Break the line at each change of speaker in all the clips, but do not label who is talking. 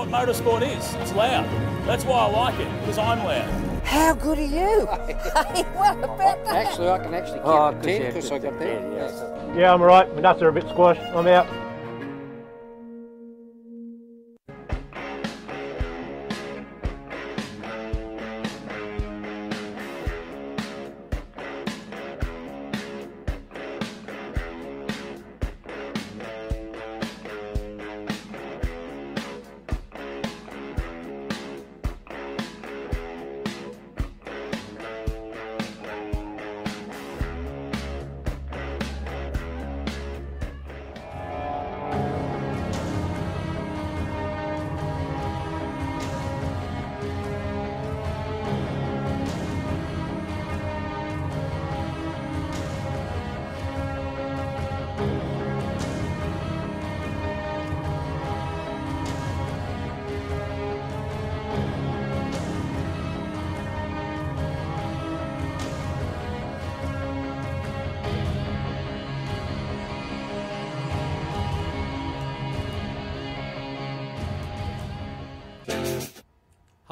what motorsport is. It's loud. That's why I like it, because I'm loud.
How good are you? Hey, what about that?
Actually, I can actually keep the 10 because I got there. Yes.
Yeah, I'm alright. My nuts are a bit squashed. I'm out.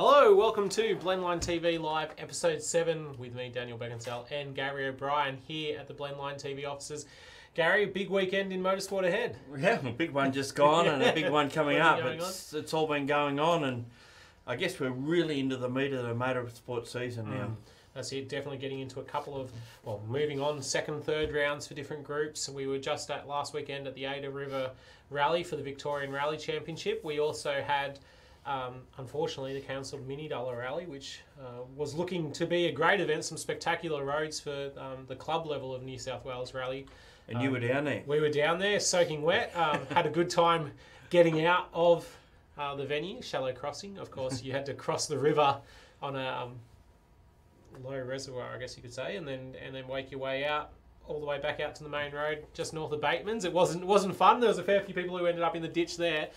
Hello, welcome to Blendline TV Live Episode 7 with me, Daniel Beckinsale, and Gary O'Brien here at the Blendline TV offices. Gary, big weekend in motorsport ahead.
Yeah, a big one just gone and a big one coming up. It's all been going on, and I guess we're really into the meat of the motorsport season now.
That's it, definitely getting into a couple of, well, moving on, second, third rounds for different groups. We were just at last weekend at the Ada River Rally for the Victorian Rally Championship. We also had unfortunately, the cancelled minidulla rally, which was looking to be a great event, some spectacular roads for the club level of New South Wales Rally.
And you were down there. We
were down there, soaking wet. Had a good time getting out of the venue, Shallow Crossing. Of course, you had to cross the river on a low reservoir, I guess you could say, and then wake your way out all the way back out to the main road, just north of Bateman's. It wasn't fun. There was a fair few people who ended up in the ditch there.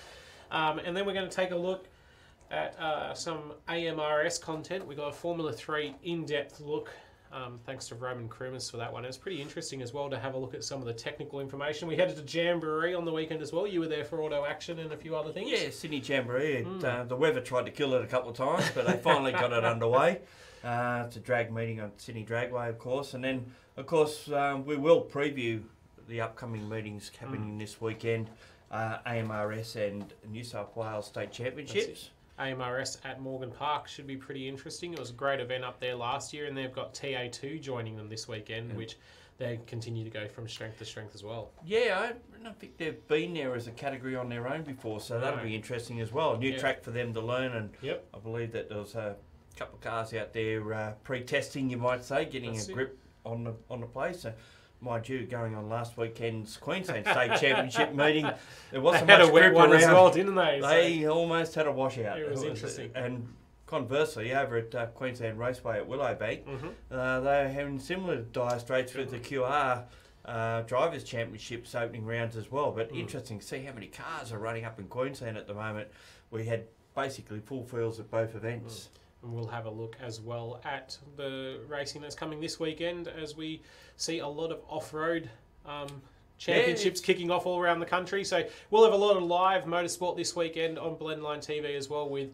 And then we're going to take a look at some AMRS content. We've got a Formula 3 in-depth look Thanks to Roman Krumas for that one. It was pretty interesting as well to have a look at some of the technical information. We headed to Jamboree on the weekend as well. You were there for auto action and a few other things.
Yeah, Sydney Jamboree. The weather tried to kill it a couple of times, but they finally got it underway. It's a drag meeting on Sydney Dragway, of course. And then, of course, we will preview the upcoming meetings happening this weekend. AMRS and New South Wales State Championships.
AMRS at Morgan Park should be pretty interesting. It was a great event up there last year, and they've got TA2 joining them this weekend, which they continue to go from strength to strength as well.
Yeah, I don't think they've been there as a category on their own before, so that'll be interesting as well. New track for them to learn, and I believe that there was a couple of cars out there pre-testing, you might say, getting a grip on the place. So, mind you, going on last weekend's Queensland State Championship meeting, there wasn't much grip around.
As well, didn't they?
They almost had a washout.
It was interesting.
And conversely, over at Queensland Raceway at Willowbank, they're having similar dire straits with the QR Drivers' Championships opening rounds as well. But interesting to see how many cars are running up in Queensland at the moment. We had basically full fields at both events.
And we'll have a look as well at the racing that's coming this weekend as we see a lot of off-road championships kicking off all around the country. So we'll have a lot of live motorsport this weekend on Blendline TV as well, with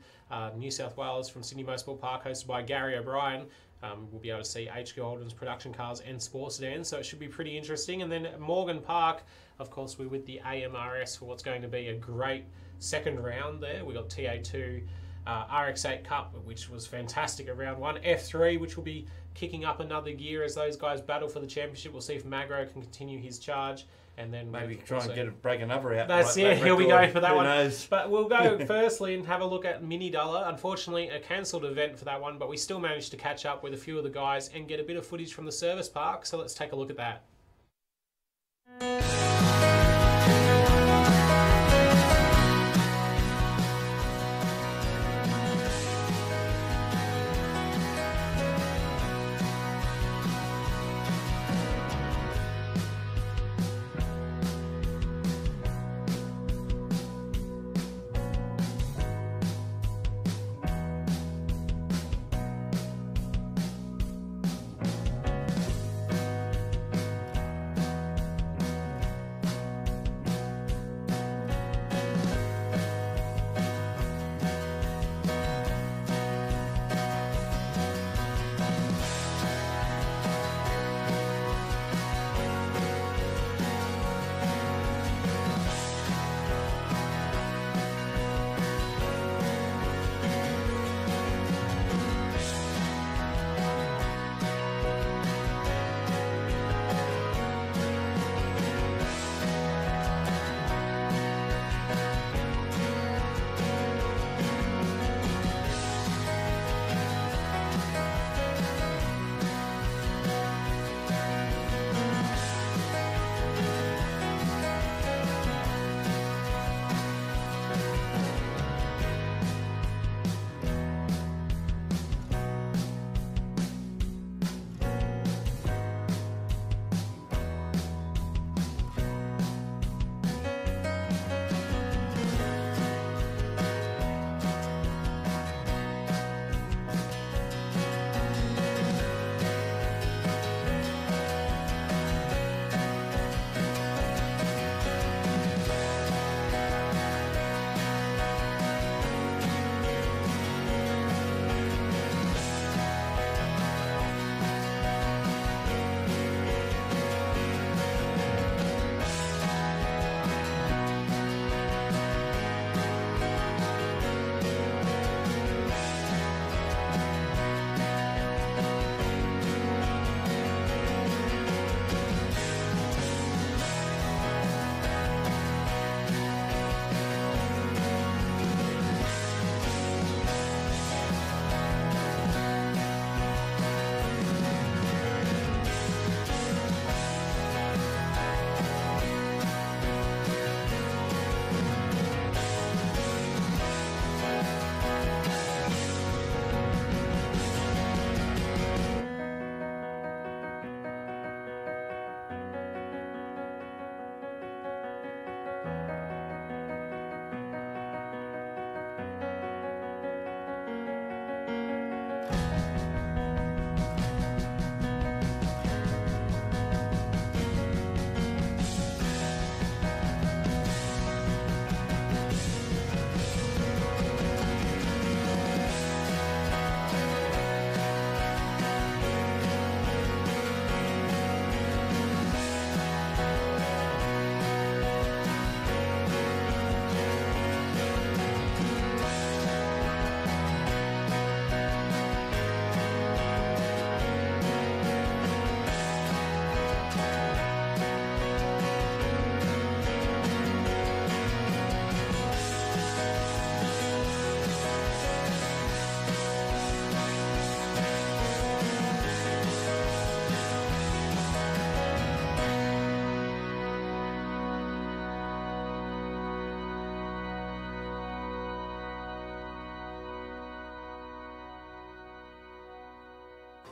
New South Wales from Sydney Motorsport Park, hosted by Gary O'Brien. We'll be able to see HQ Holden's production cars and sports sedans, so it should be pretty interesting. And then at Morgan Park, of course, we're with the AMRS for what's going to be a great second round there. We've got TA2 RX8 Cup, which was fantastic at round 1. F3, which will be kicking up another gear as those guys battle for the championship. We'll see if Magro can continue his charge. And then
maybe try and break another out.
That's here we go for that one.
Knows?
But we'll go firstly and have a look at minidulla. Unfortunately, a cancelled event for that one, but we still managed to catch up with a few of the guys and get a bit of footage from the service park. So let's take a look at that.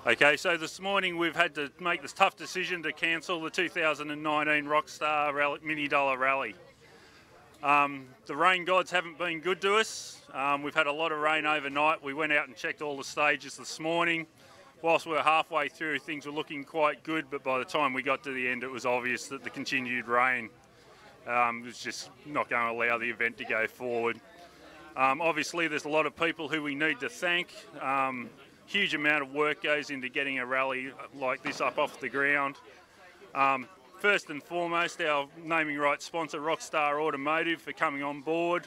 Okay, so this morning we've had to make this tough decision to cancel the 2019 Rockstar minidulla rally. The rain gods haven't been good to us. We've had a lot of rain overnight. We went out and checked all the stages this morning. Whilst we were halfway through, things were looking quite good, but by the time we got to the end, it was obvious that the continued rain was just not going to allow the event to go forward. Obviously, there's a lot of people who we need to thank. Huge amount of work goes into getting a rally like this up off the ground. First and foremost, our naming rights sponsor, Rockstar Automotive, for coming on board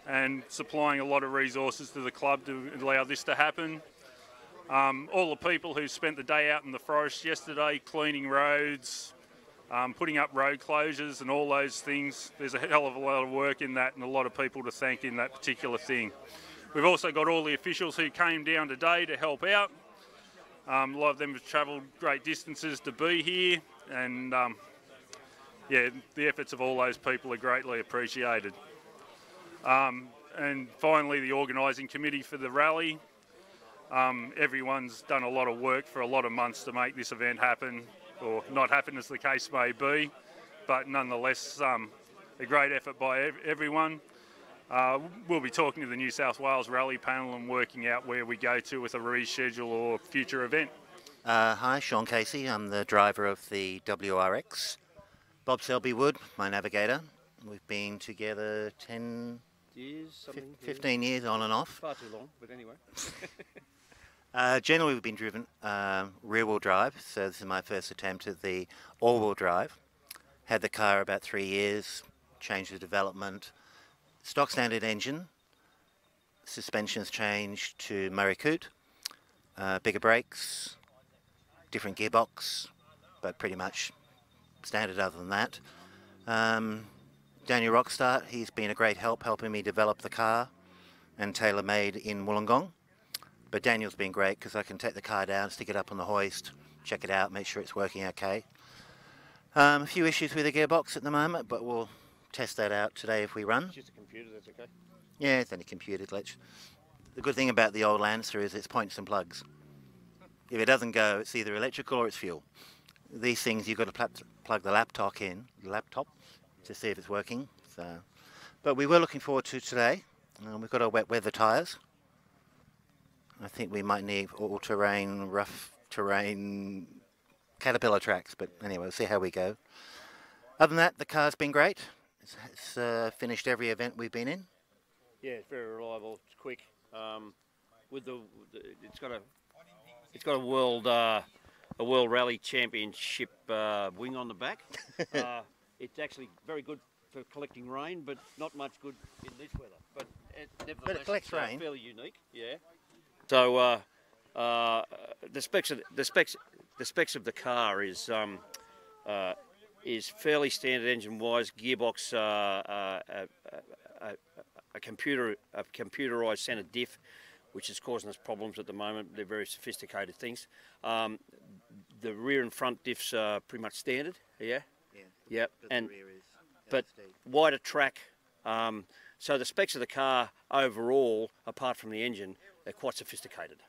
and supplying a lot of resources to the club to allow this to happen. All the people who spent the day out in the forest yesterday cleaning roads, putting up road closures and all those things. There's a hell of a lot of work in that and a lot of people to thank in that particular thing. We've also got all the officials who came down today to help out. A lot of them have travelled great distances to be here, and yeah, the efforts of all those people are greatly appreciated. And finally, the organising committee for the rally. Everyone's done a lot of work for a lot of months to make this event happen, or not happen as the case may be, but nonetheless a great effort by everyone. We'll be talking to the New South Wales Rally panel and working out where we go to with a reschedule or future event.
Hi, Sean Casey. I'm the driver of the WRX. Bob Selby-Wood, my navigator. We've been together 10 years, 15 years on and off.
Far too long, but anyway.
Generally, we've been driven rear-wheel drive, so this is my first attempt at the all-wheel drive. Had the car about 3 years, changed the development. Stock standard engine, suspensions changed to Murray Coote, bigger brakes, different gearbox, but pretty much standard other than that. Daniel Rockstar, he's been a great help helping me develop the car and tailor-made in Wollongong. But Daniel's been great because I can take the car down, stick it up on the hoist, check it out, make sure it's working okay. A few issues with the gearbox at the moment, but we'll test that out today if we run.
It's just a computer, that's okay?
Yeah, it's only a computer glitch. The good thing about the old Lancer is it's points and plugs. If it doesn't go, it's either electrical or it's fuel. These things you've got to plug the laptop in, to see if it's working. So, but we were looking forward to today. We've got our wet weather tyres. I think we might need all-terrain, rough terrain, Caterpillar tracks, but anyway, we'll see how we go. Other than that, the car's been great. It's finished every event we've been in.
Yeah, it's very reliable. It's quick. It's got a world rally championship wing on the back. It's actually very good for collecting rain, but not much good in this weather. But nevertheless,
it collects rain.
Fairly unique. Yeah. So the specs of the car is fairly standard engine-wise. Gearbox, a computerized centre diff, which is causing us problems at the moment. They're very sophisticated things. The rear and front diffs are pretty much standard. Yeah. Yeah. But wider track. So the specs of the car overall, apart from the engine, they're quite sophisticated.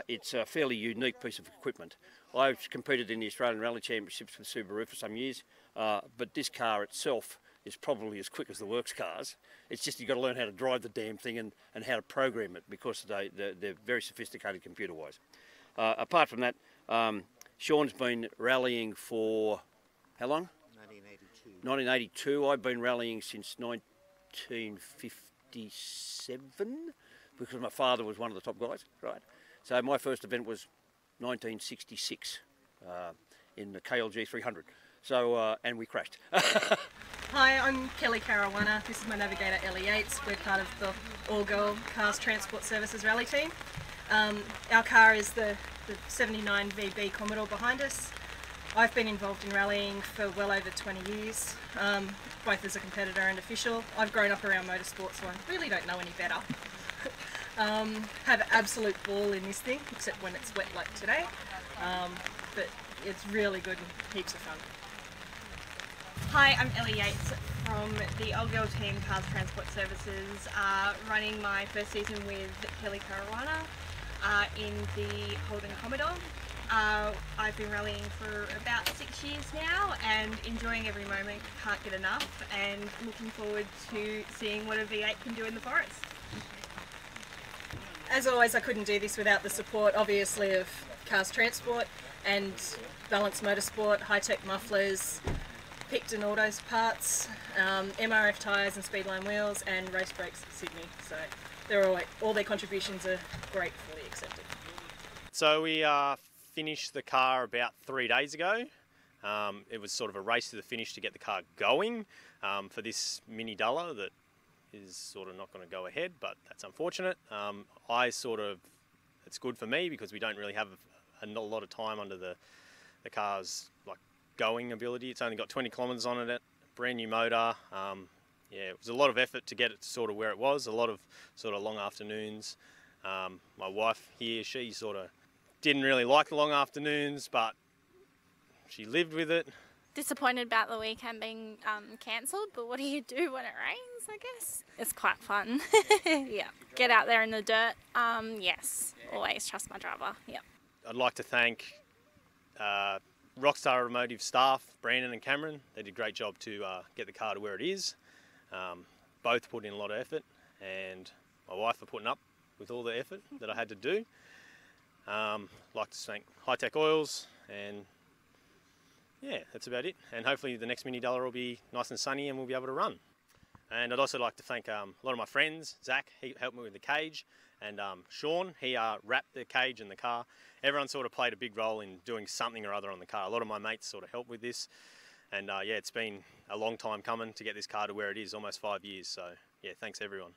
It's a fairly unique piece of equipment. I've competed in the Australian Rally Championships with Subaru for some years, but this car itself is probably as quick as the works cars. It's just you've got to learn how to drive the damn thing and how to program it, because they're very sophisticated computer-wise. Apart from that, Sean's been rallying for how long?
1982.
1982. I've been rallying since 1957, because my father was one of the top guys, right? So my first event was 1966 in the KLG 300. So, and we crashed.
Hi, I'm Kelly Caruana. This is my navigator, Ellie Yates. We're part of the all-girl Cars Transport Services rally team. Our car is the 79 VB Commodore behind us. I've been involved in rallying for well over 20 years, both as a competitor and official. I've grown up around motorsport, so I really don't know any better. Have an absolute ball in this thing, except when it's wet like today. But it's really good and heaps of fun.
Hi, I'm Ellie Yates from the Old Girl Team Cars Transport Services, running my first season with Kelly Caruana. in the Holden Commodore. I've been rallying for about 6 years now and enjoying every moment, can't get enough, and looking forward to seeing what a V8 can do in the forest.
As always, I couldn't do this without the support, obviously, of Cars Transport and Balance Motorsport, High-Tech Mufflers, Picton Autos Parts, MRF tyres and Speedline Wheels, and Race Brakes Sydney. So they're all their contributions are gratefully accepted.
So we finished the car about 3 days ago. It was sort of a race to the finish to get the car going for this minidulla that is sort of not going to go ahead, but that's unfortunate. It's good for me because we don't really have a lot of time under the car's going ability. It's only got 20 kilometres on it, brand new motor. Yeah, it was a lot of effort to get it sort of where it was, a lot of sort of long afternoons. My wife here, she sort of didn't really like the long afternoons, but she lived with it.
Disappointed about the weekend being cancelled, but what do you do when it rains, I guess? It's quite fun. Yeah. Get out there in the dirt. Yes. Always trust my driver. Yep.
I'd like to thank Rockstar automotive staff, Brandon and Cameron. They did a great job to get the car to where it is. Both put in a lot of effort, and my wife for putting up with all the effort that I had to do. I'd like to thank High-Tech Oils, and yeah, that's about it. And hopefully the next minidulla will be nice and sunny and we'll be able to run. And I'd also like to thank a lot of my friends. Zach, he helped me with the cage, and Sean, he wrapped the cage in the car. Everyone sort of played a big role in doing something or other on the car. A lot of my mates sort of helped with this. And yeah, it's been a long time coming to get this car to where it is, almost 5 years. So yeah, thanks everyone.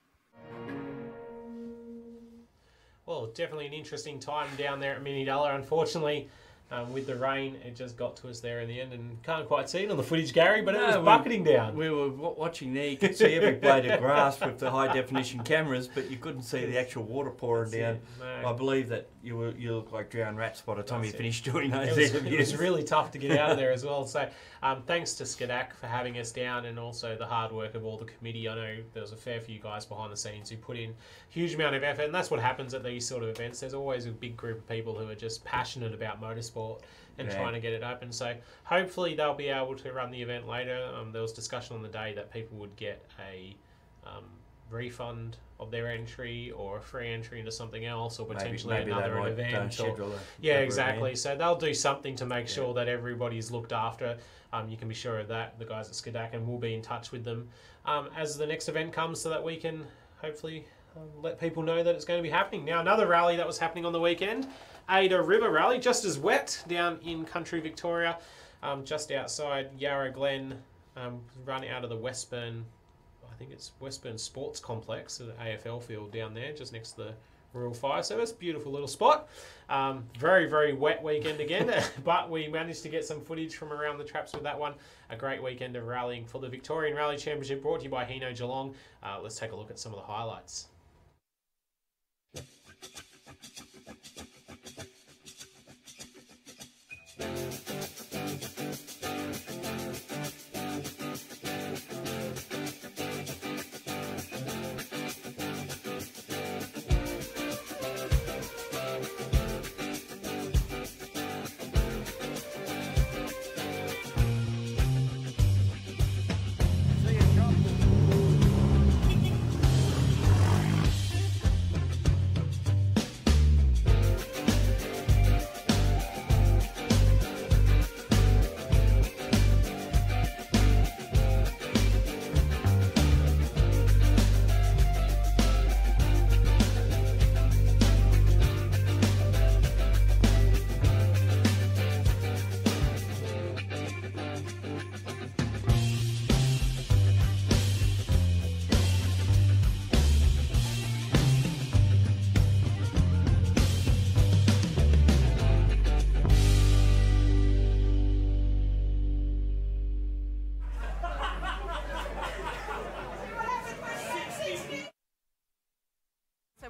Well, definitely an interesting time down there at Minidulla. Unfortunately, with the rain, it just got to us there in the end, and can't quite see it on the footage, Gary, but it was bucketing down.
We were watching there. You could see every blade of grass with the high-definition cameras, but you couldn't see the actual water pouring down. No. I believe that you look like drowned rats by the time you finished doing those interviews.
It was really tough to get out of there as well. So thanks to SCDAC for having us down, and also the hard work of all the committee. I know there was a fair few guys behind the scenes who put in a huge amount of effort, and that's what happens at these sort of events. There's always a big group of people who are just passionate about motorsport and trying to get it open. So hopefully they'll be able to run the event later. There was discussion on the day that people would get a refund of their entry or a free entry into something else, or potentially maybe another event. Yeah, exactly. Event. So they'll do something to make sure that everybody's looked after. You can be sure of that, the guys at SCDAC, and we'll be in touch with them as the next event comes, so that we can hopefully let people know that it's going to be happening. Now, another rally that was happening on the weekend, Ada River Rally, just as wet, down in country Victoria, just outside Yarra Glen, run out of the Westburn, I think it's Westburn Sports Complex, the AFL field down there, just next to the Rural Fire Service. Beautiful little spot. Very, very wet weekend again, but we managed to get some footage from around the traps with that one. A great weekend of rallying for the Victorian Rally Championship, brought to you by Hino Geelong. Let's take a look at some of the highlights.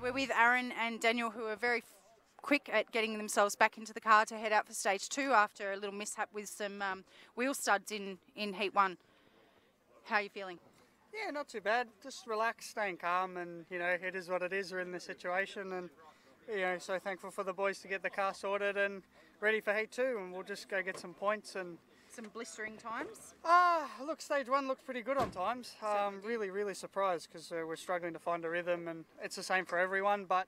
We're with Aaron and Daniel, who are very quick at getting themselves back into the car to head out for stage 2 after a little mishap with some wheel studs in heat 1. How are you feeling?
Yeah, not too bad. Just relaxed, staying calm, and you know, it is what it is. We're in this situation, and so thankful for the boys to get the car sorted and ready for Heat 2, and we'll just go get some points and
some blistering times.
Look, stage 1 looked pretty good on times. Really surprised because we're struggling to find a rhythm, and it's the same for everyone. But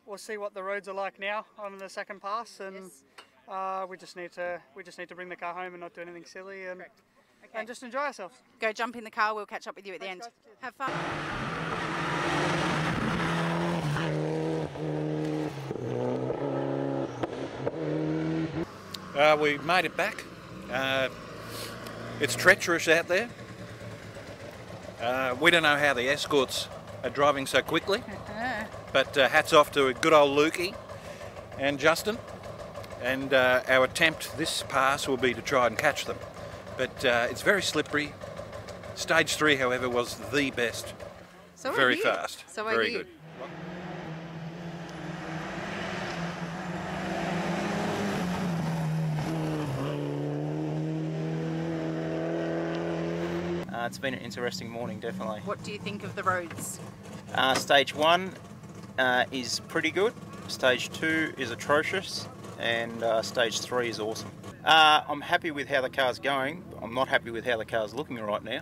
we'll see what the roads are like now on the second pass, and we just need to bring the car home and not do anything silly, and just enjoy ourselves.
Go jump in the car. We'll catch up with you at the end. Have fun.
We made it back. It's treacherous out there. We don't know how the escorts are driving so quickly, but hats off to a good old Lukey and Justin. And our attempt this pass will be to try and catch them. But it's very slippery. Stage 3, however, was the best.
So
very fast.
So
very good.
It's been an interesting morning, definitely.
What do you think of the roads?
Stage 1 is pretty good. Stage 2 is atrocious. And stage 3 is awesome. I'm happy with how the car's going. I'm not happy with how the car's looking right now.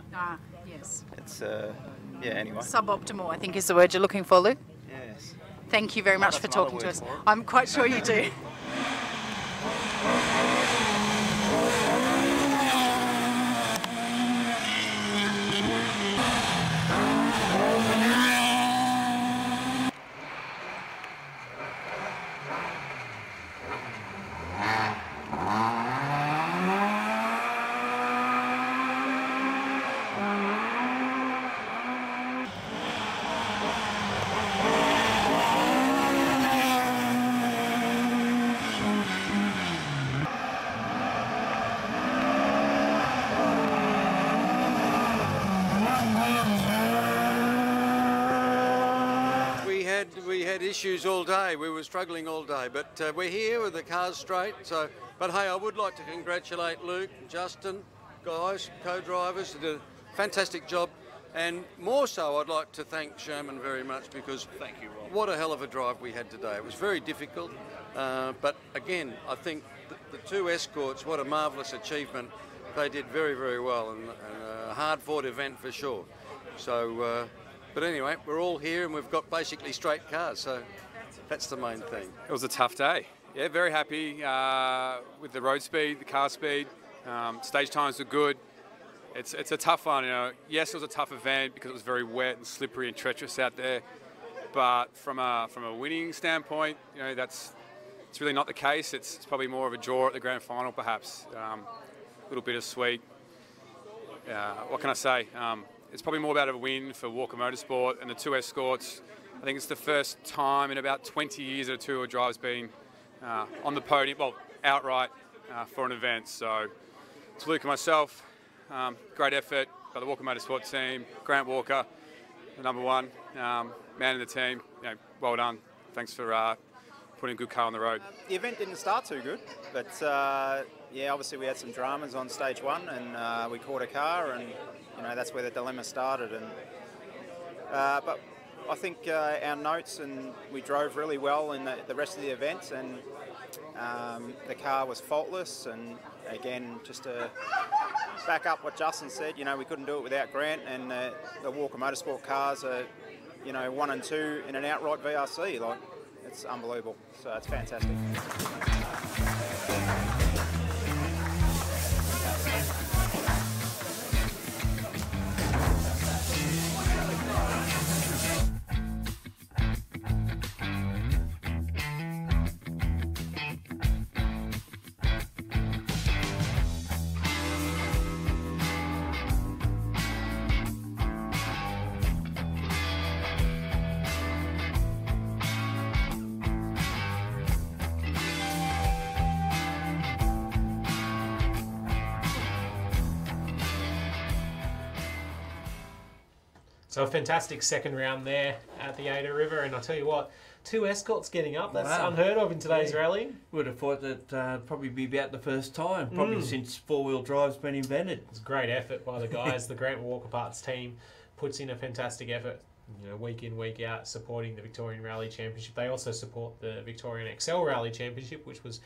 Yes.
It's, yeah, anyway.
Suboptimal, I think, is the word you're looking for, Luke.
Yes.
Thank you very much for talking to us. I'm quite sure you do.
We had issues all day. We were struggling all day, but we're here with the cars straight. So, but hey, I would like to congratulate Luke, Justin, guys, co-drivers. They did a fantastic job, and more so, I'd like to thank Sherman very much because
thank you, Rob.
What a hell of a drive we had today. It was very difficult, but again, I think the two escorts, what a marvellous achievement. They did very well, and a hard-fought event for sure. So. But anyway, we're all here and we've got basically straight cars, so that's the main thing.
It was a tough day. Yeah, very happy with the road speed, the car speed. Stage times were good. It's a tough one, you know. Yes, it was a tough event because it was very wet and slippery and treacherous out there. But from a winning standpoint, you know, it's really not the case. It's probably more of a draw at the grand final, perhaps. A little bittersweet. What can I say? It's probably more about a win for Walker Motorsport and the two escorts. I think it's the first time in about 20 years that a two-wheel drive's been on the podium, well, outright for an event. So to Luke and myself, great effort by the Walker Motorsport team. Grant Walker, the number one man in the team. You know, well done. Thanks for putting a good car on the road.
The event didn't start too good, but yeah, obviously we had some dramas on stage 1 and we caught a car, and you know, that's where the dilemma started. And but I think our notes, and we drove really well in the rest of the events, and the car was faultless. And again, just to back up what Justin said, you know, we couldn't do it without Grant, and the Walker Motorsport cars are, you know, 1 and 2 in an outright VRC. Like, it's unbelievable. So it's fantastic.
So a fantastic second round there at the Ada River, and I'll tell you what, 2 escorts getting up, that's unheard of in today's rally.
Would have thought that probably be about the first time, probably since four-wheel drive's been invented.
It's a great effort by the guys. The Grant Walker Parts team puts in a fantastic effort. week in, week out, supporting the Victorian Rally Championship. They also support the Victorian XL Rally Championship, which was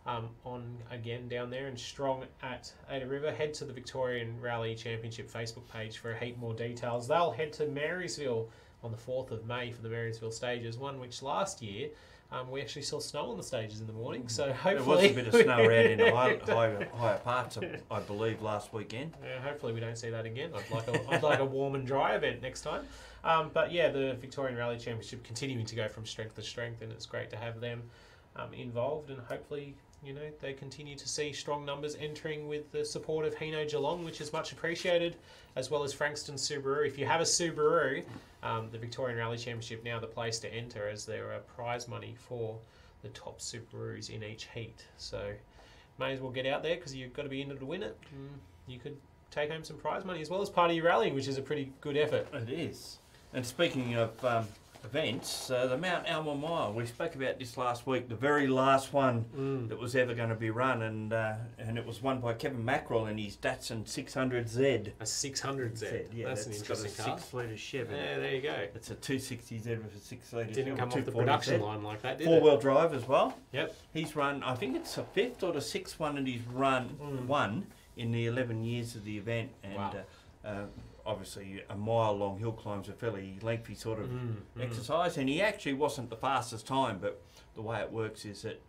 on again down there and strong at Ada River. Head to the Victorian Rally Championship Facebook page for a heap more details. They'll head to Marysville on the 4th of May for the Marysville stages, one which last year we actually saw snow on the stages in the morning, so hopefully...
There was a bit of snow around in the higher parts, I believe, last weekend.
Yeah, hopefully we don't see that again. I'd like a warm and dry event next time. But yeah, the Victorian Rally Championship continuing to go from strength to strength, and it's great to have them involved, and hopefully they continue to see strong numbers entering with the support of Hino Geelong, which is much appreciated, as well as Frankston Subaru. If you have a Subaru, the Victorian Rally Championship now the place to enter, as there are prize money for the top Subarus in each heat. So may as well get out there, because you've got to be in it to win it. You could take home some prize money as well as part of your rallying, which is a pretty good effort.
It is. And speaking of events, the Mount Alma Mile, we spoke about this last week, the very last one that was ever going to be run, and it was won by Kevin Mackerel in his Datsun 600Z.
A 600Z?
Yeah,
that's an interesting car.
6-litre Chevy.
Yeah, there you go.
It's a 260Z with a 6-litre.
Didn't come off the production line like that, did it?
4-wheel drive as well.
Yep.
He's run, I think it's the 5th or the 6th one that he's won in the 11 years of the event, and obviously a mile-long hill climb's a fairly lengthy sort of exercise, and he actually wasn't the fastest time, but the way it works is that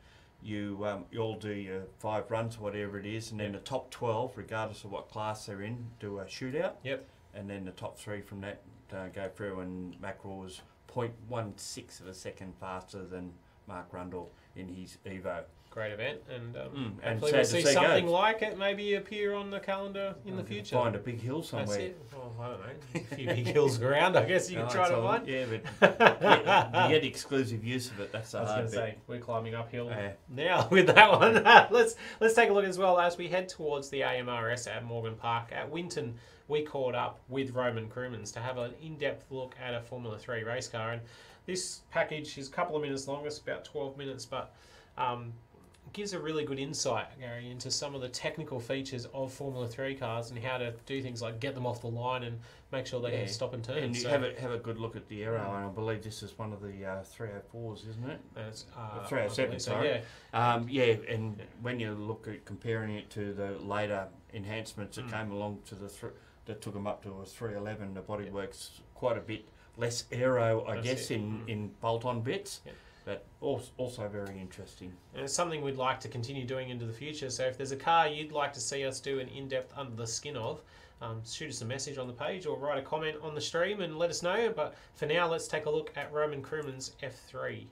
you all do your 5 runs, whatever it is, and then the top 12, regardless of what class they're in, do a shootout.
Yep.
And then the top 3 from that go through, and Mackerel was 0.16 of a second faster than Mark Rundle in his Evo.
Great event, and
and
hopefully we'll see something like it maybe appear on the calendar in the future.
Find a big hill somewhere.
That's it. Well, I don't know. A few big hills around, I guess you can try to find.
Yeah, but you get exclusive use of it. That's the hard bit.
I was going to say, we're climbing uphill now with that one. Let's take a look as well as we head towards the AMRS at Morgan Park. At Winton, we caught up with Roman Krumans to have an in-depth look at a Formula 3 race car. And this package is a couple of minutes long, it's about 12 minutes, but gives a really good insight, Gary, into some of the technical features of Formula 3 cars and how to do things like get them off the line and make sure they can stop and turn.
And you have a good look at the aero, and I believe this is one of the 304s, isn't it?
That's
307, sorry.
Yeah.
And when you look at comparing it to the later enhancements that came along to that took them up to a 311, the bodywork's quite a bit less aero, I guess, in bolt-on bits. Yeah. But also very interesting.
And it's something we'd like to continue doing into the future. So if there's a car you'd like to see us do an in-depth under the skin of, shoot us a message on the page or write a comment on the stream and let us know. But for now, let's take a look at Roman Krumans F3.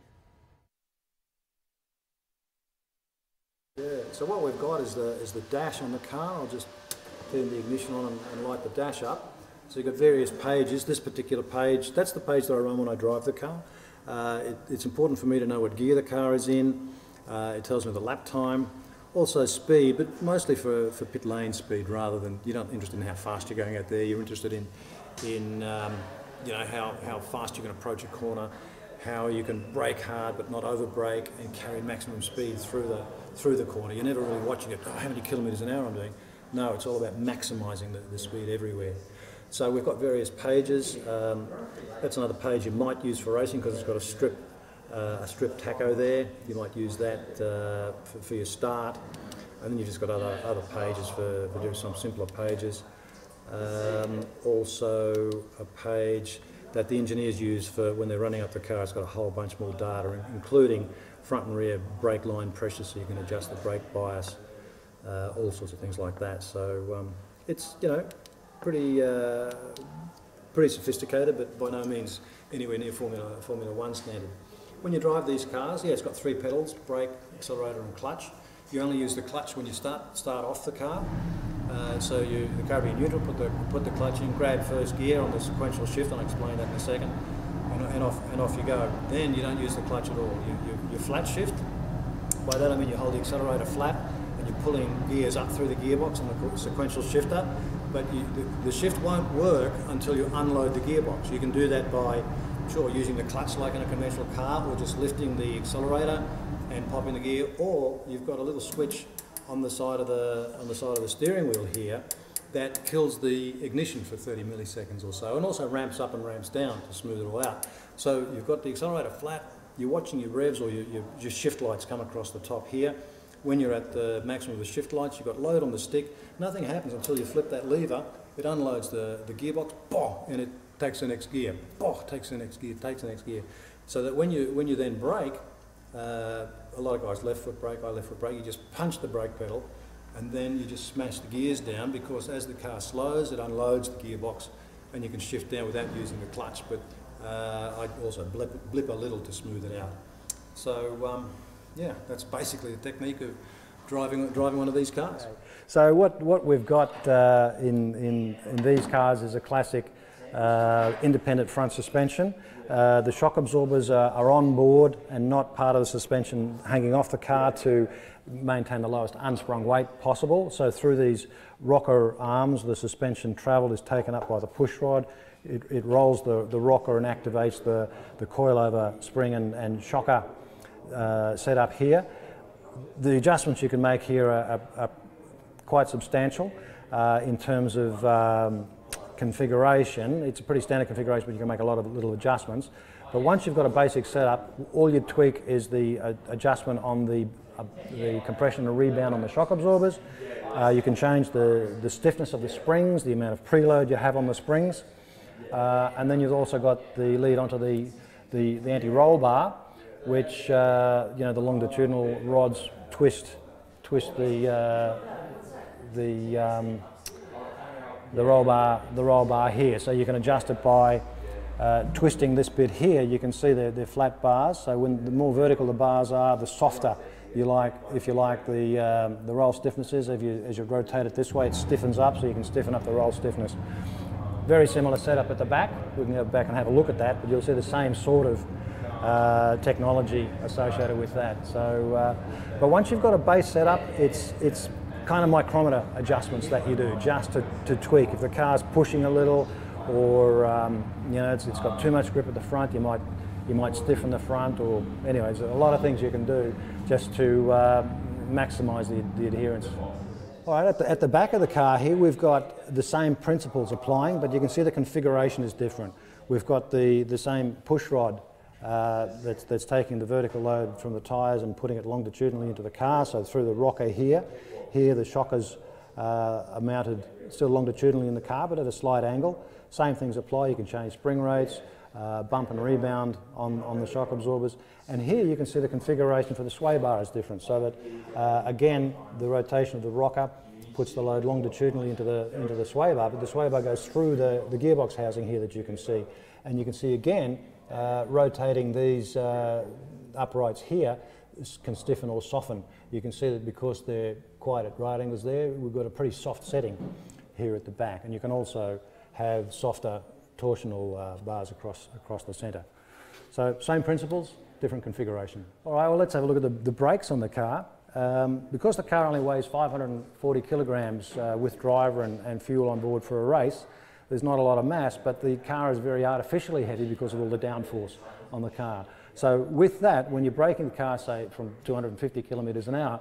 Yeah, so what we've got is the dash on the car. I'll just turn the ignition on and light the dash up. So you've got various pages. This particular page, that's the page that I run when I drive the car. It's important for me to know what gear the car is in. It tells me the lap time, also speed, but mostly for pit lane speed rather than, you're not interested in how fast you're going out there. You're interested in how fast you can approach a corner, how you can brake hard but not over brake and carry maximum speed through the corner. You're never really watching it, how many kilometres an hour I'm doing. No, it's all about maximising the speed everywhere. So we've got various pages. That's another page you might use for racing because it's got a strip tacho there. You might use that for your start. And then you've just got other pages for doing some simpler pages. Also a page that the engineers use for when they're running up the car. It's got a whole bunch more data, including front and rear brake line pressure, so you can adjust the brake bias, all sorts of things like that. So it's, pretty sophisticated, but by no means anywhere near Formula 1 standard. When you drive these cars, it's got 3 pedals, brake, accelerator and clutch. You only use the clutch when you start off the car. So the car will be in neutral, put the clutch in, grab first gear on the sequential shift, I'll explain that in a second, and off you go. Then you don't use the clutch at all. You flat shift. By that I mean you hold the accelerator flat and you're pulling gears up through the gearbox on the sequential shifter. But the shift won't work until you unload the gearbox. You can do that by, using the clutch like in a conventional car, or just lifting the accelerator and popping the gear. Or you've got a little switch on the side of the steering wheel here that kills the ignition for 30 milliseconds or so, and also ramps up and ramps down to smooth it all out. So you've got the accelerator flat, you're watching your revs or your shift lights come across the top here. When you're at the maximum of the shift lights, you've got load on the stick. Nothing happens until you flip that lever. It unloads the gearbox, boom, and it takes the next gear, boom, takes the next gear, takes the next gear. So that when you then brake, a lot of guys left foot brake, I left foot brake, you just punch the brake pedal and then you just smash the gears down, because as the car slows, it unloads the gearbox and you can shift down without using the clutch. But I also blip a little to smooth it out. So yeah, that's basically the technique of driving one of these cars.
So what we've got in these cars is a classic independent front suspension. The shock absorbers are on board and not part of the suspension hanging off the car to maintain the lowest unsprung weight possible. So through these rocker arms, the suspension travel is taken up by the push rod. It rolls the rocker and activates the coilover spring and shocker set up here. The adjustments you can make here are quite substantial in terms of configuration. It's a pretty standard configuration, but you can make a lot of little adjustments. But once you've got a basic setup, all you tweak is the adjustment on the compression and rebound on the shock absorbers. You can change the stiffness of the springs, the amount of preload you have on the springs, and then you've also got the lead onto the anti-roll bar, which you know, the longitudinal rods twist the roll bar here. So you can adjust it by twisting this bit here. You can see they're flat bars. So when the more vertical the bars are, the softer you like. If you like the roll stiffness is, as you rotate it this way, it stiffens up, so you can stiffen up the roll stiffness. Very similar setup at the back. We can go back and have a look at that, but you'll see the same sort of technology associated with that. So, but once you've got a base setup, it's kind of micrometer adjustments that you do just to tweak. If the car's pushing a little, or you know, it's got too much grip at the front, you might stiffen the front, or anyways, a lot of things you can do just to maximise the adherence. All right, at the back of the car here, we've got the same principles applying, but you can see the configuration is different. We've got the same push rod that's taking the vertical load from the tyres and putting it longitudinally into the car, so through the rocker here. Here the shockers are mounted still longitudinally in the car, but at a slight angle. Same things apply. You can change spring rates, bump and rebound on the shock absorbers. And here you can see the configuration for the sway bar is different, so that again the rotation of the rocker puts the load longitudinally into the sway bar, but the sway bar goes through the gearbox housing here that you can see. And you can see again rotating these uprights here can stiffen or soften. You can see that because they're quite at right angles there, we've got a pretty soft setting here at the back, and you can also have softer torsional bars across the centre. So same principles, different configuration. All right, well, let's have a look at the brakes on the car. Because the car only weighs 540 kilograms with driver and fuel on board for a race, there's not a lot of mass, but the car is very artificially heavy because of all the downforce on the car. So with that, when you're braking the car, say, from 250 kilometres an hour,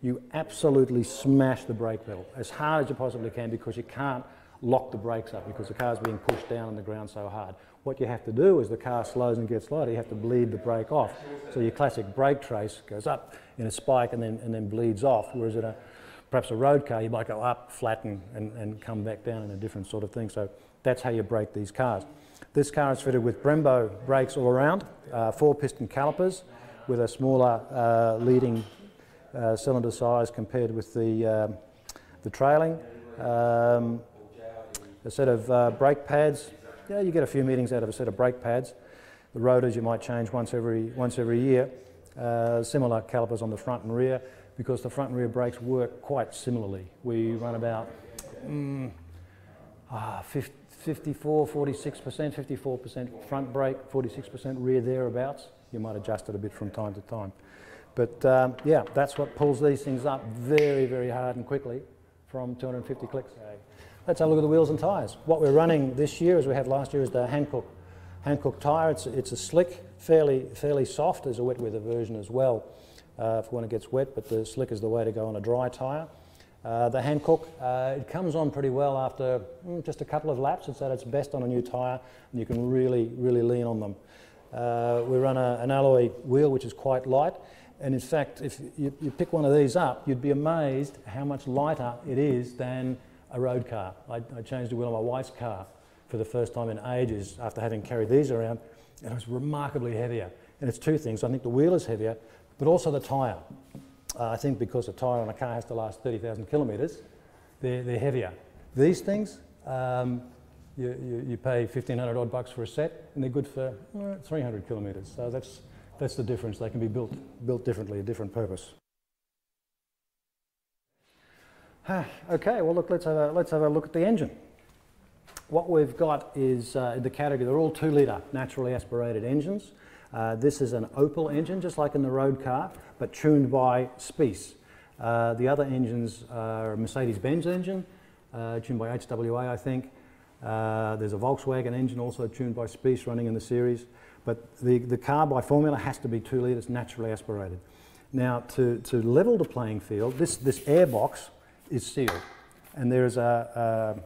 you absolutely smash the brake pedal as hard as you possibly can, because you can't lock the brakes up because the car's being pushed down on the ground so hard. What you have to do as the car slows and gets lighter, you have to bleed the brake off. So your classic brake trace goes up in a spike and then bleeds off, whereas in perhaps a road car, you might go up, flatten, and come back down in a different sort of thing. So that's how you brake these cars. This car is fitted with Brembo brakes all around, 4-piston calipers with a smaller leading cylinder size compared with the trailing. A set of brake pads. Yeah, you get a few meetings out of a set of brake pads. The rotors you might change once every year. Similar calipers on the front and rear, because the front and rear brakes work quite similarly. We run about 54, 46%, 54% front brake, 46% rear thereabouts. You might adjust it a bit from time to time. But yeah, that's what pulls these things up very, very hard and quickly from 250 clicks. Let's have a look at the wheels and tyres. What we're running this year, as we had last year, is the Hankook tyre. It's a slick, fairly soft. There's a wet weather version as well for when it gets wet, but the slick is the way to go on a dry tyre. The Hankook, it comes on pretty well after just a couple of laps. It's at its best on a new tyre, and you can really lean on them. We run an alloy wheel which is quite light, and in fact if you pick one of these up, you'd be amazed how much lighter it is than a road car. I changed the wheel on my wife's car for the first time in ages after having carried these around, and it was remarkably heavier. And it's two things. I think the wheel is heavier, but also the tyre. I think because a tyre on a car has to last 30,000 kilometres, they're heavier. These things, you pay 1,500 odd bucks for a set, and they're good for 300 kilometres. So that's the difference. They can be built differently, a different purpose. Okay, well look, let's have a look at the engine. What we've got is the category. They're all 2 litre naturally aspirated engines. This is an Opel engine, just like in the road car, but tuned by Spice. The other engines are a Mercedes-Benz engine, tuned by HWA, I think. There's a Volkswagen engine also tuned by Spice running in the series. But the car by formula has to be 2 litres naturally aspirated. Now, to level the playing field, this air box is sealed. And there's a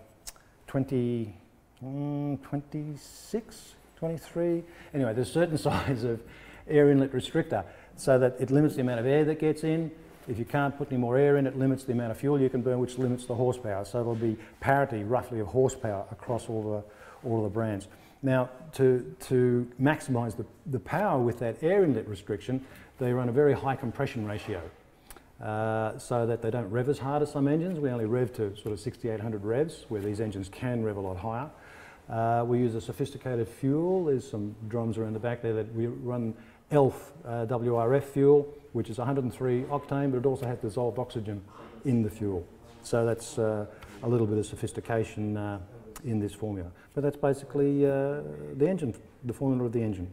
26, 23, anyway, there's a certain size of air inlet restrictor so that it limits the amount of air that gets in. If you can't put any more air in, it limits the amount of fuel you can burn, which limits the horsepower. So there'll be parity, roughly, of horsepower across all of the brands. Now, to maximise the power with that air inlet restriction, they run a very high compression ratio so that they don't rev as hard as some engines. We only rev to sort of 6,800 revs, where these engines can rev a lot higher. We use a sophisticated fuel. There's some drums around the back there that we run ELF WRF fuel, which is 103 octane, but it also has dissolved oxygen in the fuel. So that's a little bit of sophistication in this formula. But that's basically the engine, the formula of the engine.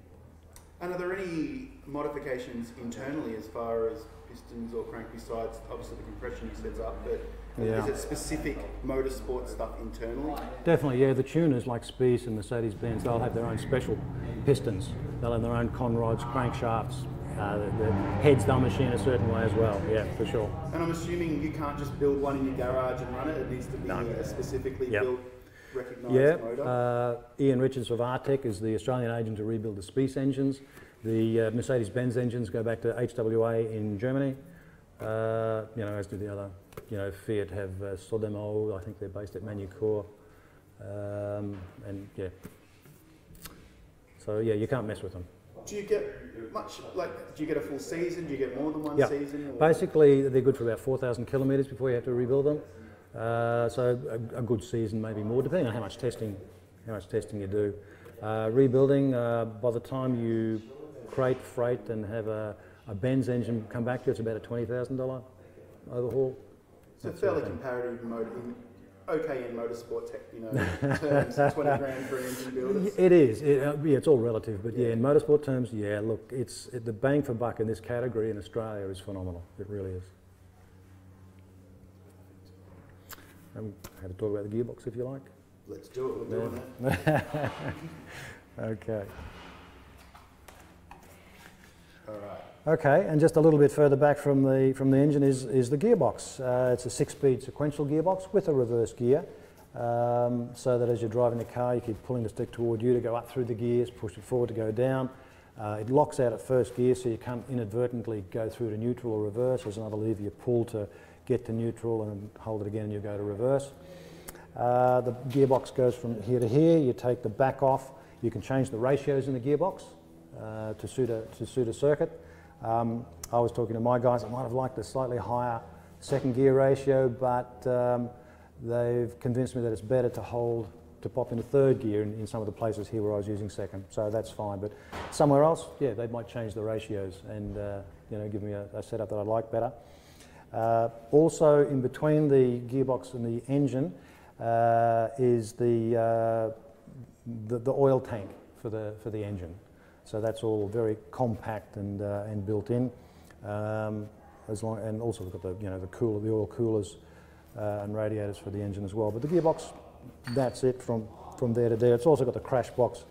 And are there any modifications internally as far as pistons or crank besides obviously the compression you set up, but is it specific motorsport stuff internally?
Definitely, yeah. The tuners like Spice and Mercedes-Benz, they'll have their own special pistons. They'll have their own conrods, crankshafts. The heads they'll machine a certain way as well, yeah, for sure.
And I'm assuming you can't just build one in your garage and run it. It needs to be a specifically built, recognised motor.
Ian Richards of Artec is the Australian agent to rebuild the Spice engines. The Mercedes-Benz engines go back to HWA in Germany, as do the other. Fiat have Sodemo, I think they're based at Manucor, and yeah. So yeah, you can't mess with them.
Do you get much, do you get a full season? Do you get more than one season? Or?
Basically, they're good for about 4,000 kilometres before you have to rebuild them. So a good season, maybe more, depending on how much testing you do. Rebuilding, by the time you crate, freight, and have a Benz engine come back to you, it's about a $20,000 overhaul.
So fairly comparative okay in motorsport tech, terms, 20 grand for an engine builder.
It is. It's all relative, but yeah, in motorsport terms, yeah. Look, the bang for buck in this category in Australia is phenomenal. It really is. I'm happy to talk about the gearbox if you like.
Let's do it. We're doing that.
Okay.
All right.
Okay, and just a little bit further back from the engine is the gearbox. It's a 6-speed sequential gearbox with a reverse gear, so that as you're driving the car, you keep pulling the stick toward you to go up through the gears, push it forward to go down. It locks out at first gear, so you can't inadvertently go through to neutral or reverse. There's another lever you pull to get to neutral and hold it again and you go to reverse. The gearbox goes from here to here. You take the back off. You can change the ratios in the gearbox to suit a circuit. I was talking to my guys, I might have liked a slightly higher second gear ratio, but they've convinced me that it's better to pop into third gear in some of the places here where I was using second, so that's fine. But somewhere else, yeah, they might change the ratios and give me a setup that I like better. Also, in between the gearbox and the engine is the oil tank for the engine. So that's all very compact and built in. And also we've got the oil coolers and radiators for the engine as well. But the gearbox, that's it from there to there. It's also got the crash box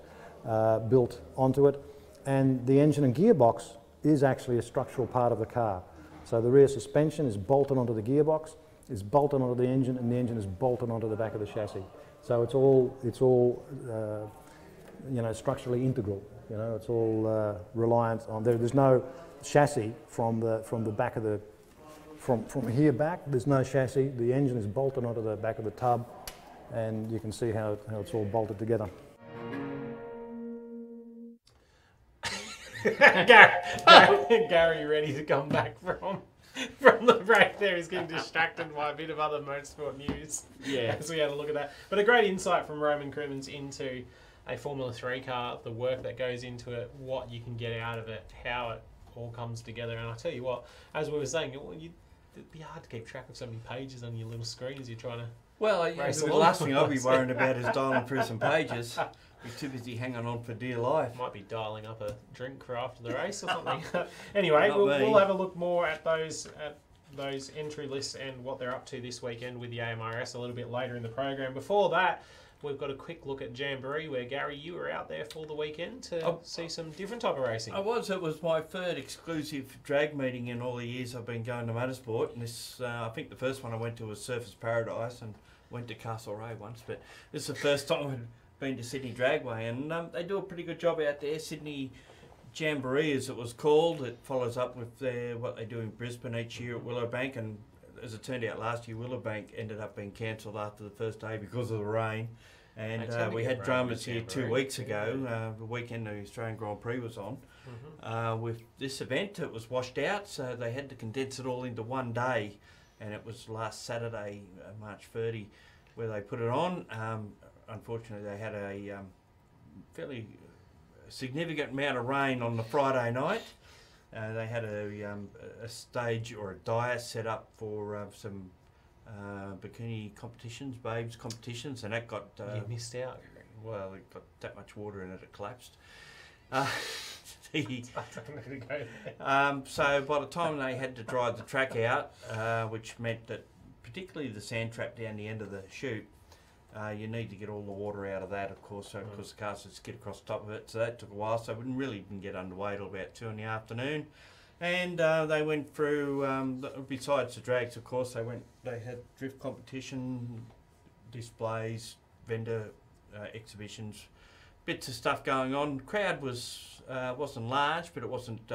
built onto it, and the engine and gearbox is actually a structural part of the car. So the rear suspension is bolted onto the gearbox, is bolted onto the engine, and the engine is bolted onto the back of the chassis. So it's all you know, structurally integral. You know, it's all reliant on there's no chassis from the back of the from here back. There's no chassis. The engine is bolted onto the back of the tub, and you can see how it's all bolted together.
Gary ready to come back from the break there. He's getting distracted by a bit of other motorsport news.
Yeah.
As we had a look at that. But a great insight from Roman Crimmins into a Formula 3 car, the work that goes into it, what you can get out of it, how it all comes together. And I tell you what, as we were saying, it'd be hard to keep track of so many pages on your little screen as you're trying to race
the
along.
last thing I'll be worrying about is dialing through some pages. You're too busy hanging on for dear life.
Might be dialing up a drink for after the race or something. Anyway, we'll have a look more at those entry lists and what they're up to this weekend with the AMRS a little bit later in the program. Before that, we've got a quick look at Jamboree, where Gary, you were out there for the weekend to see some different type of racing.
I was. It was my third exclusive drag meeting in all the years I've been going to motorsport. And this, I think the first one I went to was Surfers Paradise, and went to Castlereagh once. But this is the first time I've been to Sydney Dragway, and they do a pretty good job out there. Sydney Jamboree, as it was called, it follows up with what they do in Brisbane each year at Willowbank, and as it turned out last year, Willowbank ended up being cancelled after the first day because of the rain. And we had dramas here 2 weeks ago, the weekend the Australian Grand Prix was on. With this event, it was washed out, so they had to condense it all into one day, and it was last Saturday, March 30, where they put it on. Unfortunately, they had a fairly significant amount of rain on the Friday night. They had a stage or a dais set up for some bikini competitions, babes competitions, and that got...
you missed out.
Well, it got that much water in it, it collapsed. So by the time they had to drive the track out, which meant that particularly the sand trap down the end of the chute, you need to get all the water out of that, of course, so because the cars would skid across the top of it. So that took a while, so we didn't really even get underway till about 2 in the afternoon. And they went through, besides the drags, of course, they had drift competition, displays, vendor exhibitions, bits of stuff going on. Crowd wasn't large, but it wasn't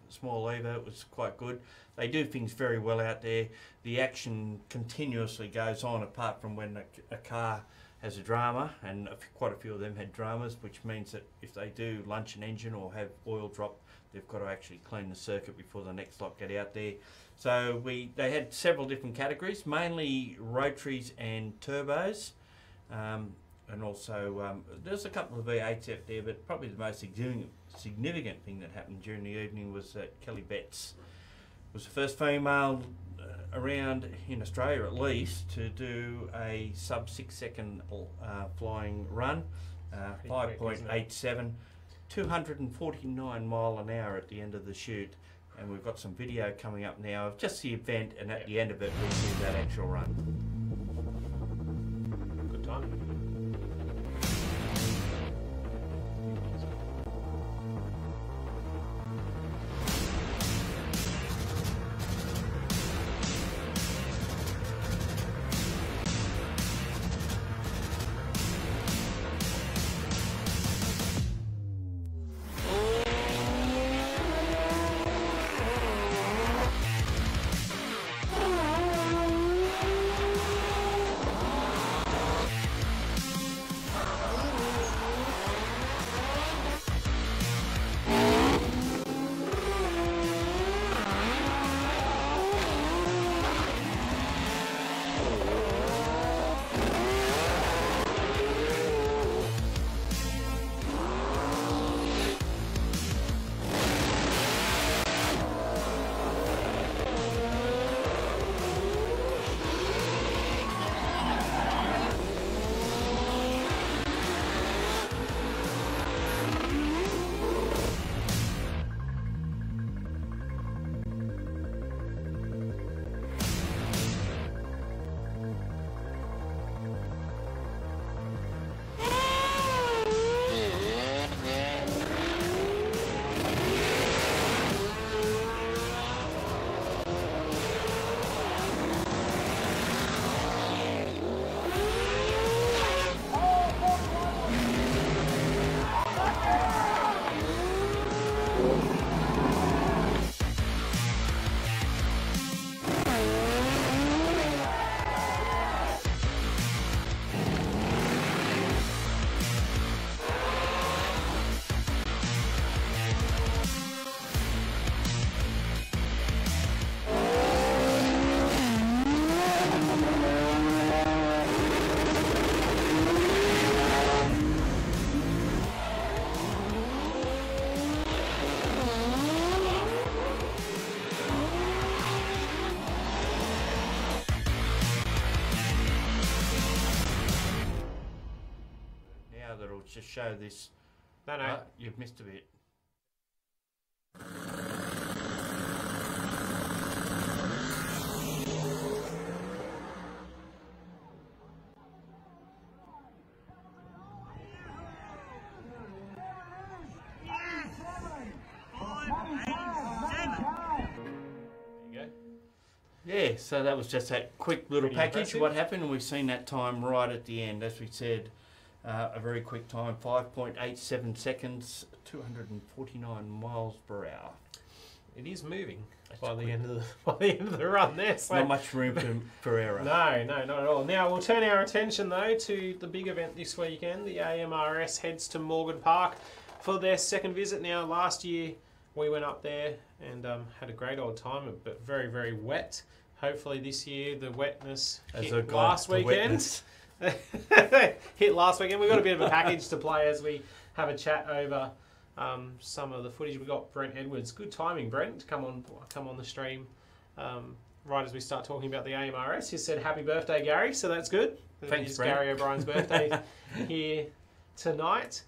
small either. It was quite good. They do things very well out there. The action continuously goes on, apart from when a car has a drama, and quite a few of them had dramas, which means that if they do lunch an engine or have oil drop, they've got to actually clean the circuit before the next lot get out there. So they had several different categories, mainly rotaries and turbos, and also there's a couple of V8s out there, but probably the most significant thing that happened during the evening was that Kelly Betts was the first female around in Australia at least to do a sub 6 second flying run, 5.87, 249 mile an hour at the end of the chute. And we've got some video coming up now of just the event, and at the end of it we'll see that actual run.
Good time.
show this.
No.
You've missed a bit. Yeah, so that was just that quick little package.
Impressive.
What happened, we've seen that time right at the end. As we said, a very quick time, 5.87 seconds, 249 miles per hour.
It is moving by the end of the run there. So
not much room for error.
No, not at all. Now we'll turn our attention though to the big event this weekend. The AMRS heads to Morgan Park for their second visit. Now last year we went up there and had a great old time, but very, very wet. Hopefully this year the wetness hit last weekend. Hit last weekend. We've got a bit of a package to play as we have a chat over some of the footage. We got Brent Edwards. Good timing, Brent, to come on the stream right as we start talking about the AMRS. He said happy birthday, Gary. So that's good.
Thanks,
it's
Brent.
Gary O'Brien's birthday here tonight.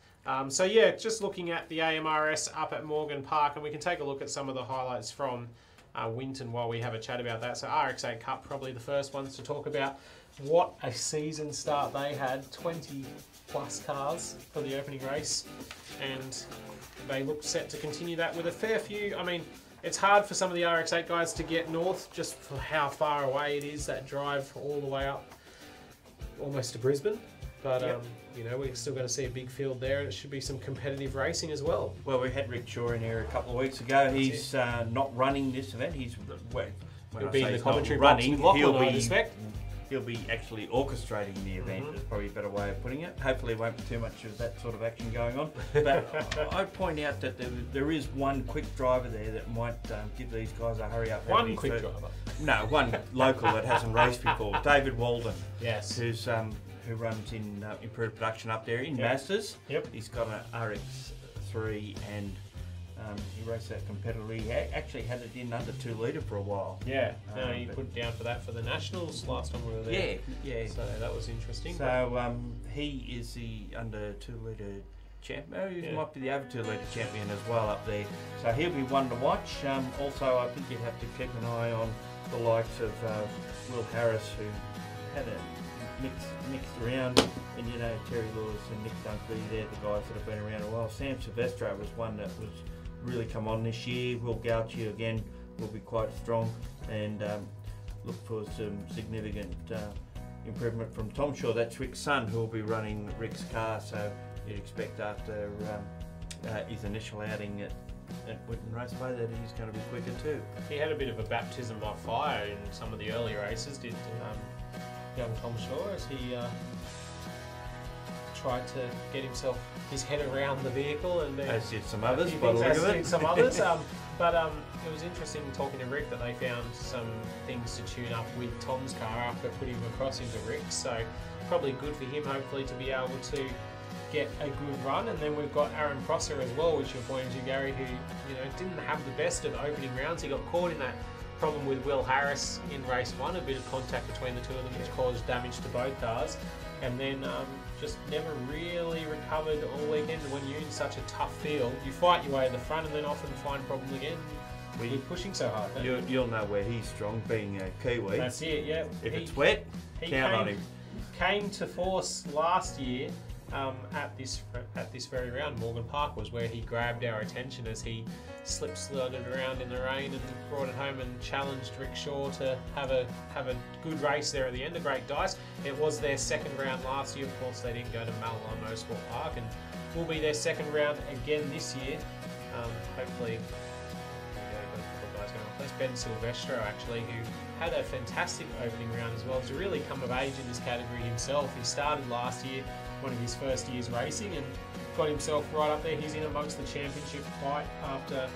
So yeah, just looking at the AMRS up at Morgan Park, and we can take a look at some of the highlights from Winton while we have a chat about that. So RX8 Cup, probably the first ones to talk about. What a season start they had, 20 plus cars for the opening race, and they look set to continue that with a fair few. I mean, it's hard for some of the RX8 guys to get north just for how far away it is, that drive all the way up almost to Brisbane. But you know, we're still going to see a big field there, and it should be some competitive racing as well.
Well, we had Rick Shaw in here a couple of weeks ago. He's not running this event. He's
He'll be in the commentary box with Lachlan, I expect.
He'll be actually orchestrating the event. Is probably a better way of putting it. Hopefully, there won't be too much of that sort of action going on. But I'd point out that there is one quick driver there that might give these guys a hurry up.
One quick driver?
No, one local that hasn't raced before. David Walden.
Yes.
Who runs in improved production up there in Masters.
Yep.
He's got an RX3 and he raced that competitively. He actually had it in under 2 litre for a while.
Yeah, he put it down for that for the Nationals last time we were there.
Yeah.
So that was interesting.
So he is the under 2 litre champion. He might be the over 2 litre champion as well up there. So he'll be one to watch. Also, I think you'd have to keep an eye on the likes of Will Harris, who had a mixed around, and you know, Terry Lewis and Nick Dunkley, they're the guys that have been around a while. Sam Silvestro was one that was really come on this year. Will Gauchi again will be quite strong, and look for some significant improvement from Tom Shaw. That's Rick's son, who will be running Rick's car, so you'd expect after his initial outing at Winton Raceway that he's going to be quicker too.
He had a bit of a baptism by fire in some of the early races, did young Tom Shaw, as he tried to get his head around the vehicle, and
as did some others, by the look of it.
Some others, but it was interesting talking to Rick that they found some things to tune up with Tom's car after putting him across into Rick's. So probably good for him, hopefully, to be able to get a good run. And then we've got Aaron Prosser as well, which you're pointing to, Gary, who didn't have the best of opening rounds. He got caught in that problem with Will Harris in race 1, a bit of contact between the two of them, which caused damage to both cars, and then just never really recovered all weekend. When you're in such a tough field, you fight your way to the front and then often find problem again with pushing so hard.
You'll know where he's strong, being a Kiwi.
That's it, yeah.
If it's wet, count on him.
Came to force last year at this very round. Morgan Park was where he grabbed our attention as he slided around in the rain and brought it home and challenged Rick Shaw to have a good race there at the end, a great dice. It was their second round last year. Of course, they didn't go to Malala Motorsport Park, and will be their second round again this year. Hopefully, that's Ben Silvestro, actually, who had a fantastic opening round as well. To really come of age in this category himself. He started last year, one of his first years racing, and got himself right up there. He's in amongst the championship fight after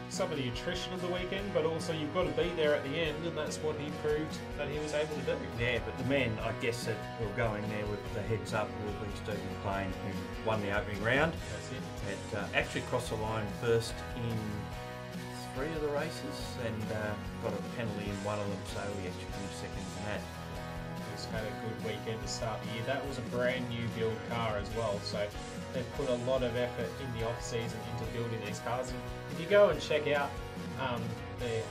some of the attrition of the weekend, but also you've got to be there at the end, and that's what he proved that he was able to do.
Yeah, but the man, I guess, that will go in there with the heads up will be Stephen Payne, who won the opening round.
That's it.
Had actually crossed the line first in 3 of the races, and got a penalty in one of them, so he actually finished second in that.
Racing's had a good weekend to start the year. That was a brand new build car as well, so they've put a lot of effort in the off season into building these cars. And if you go and check out the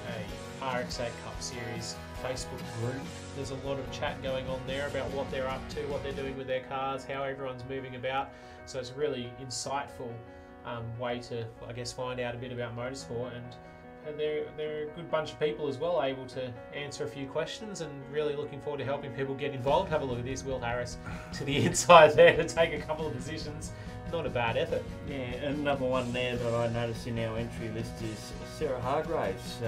RX8 Cup Series Facebook group, there's a lot of chat going on there about what they're up to, what they're doing with their cars, how everyone's moving about. So it's a really insightful way to, I guess, find out a bit about motorsport, and they're a good bunch of people as well, able to answer a few questions, and really looking forward to helping people get involved. Have a look at this, Will Harris to the inside there to take a couple of positions. Not a bad effort.
Yeah, and another one there that I noticed in our entry list is Sarah Hargraves.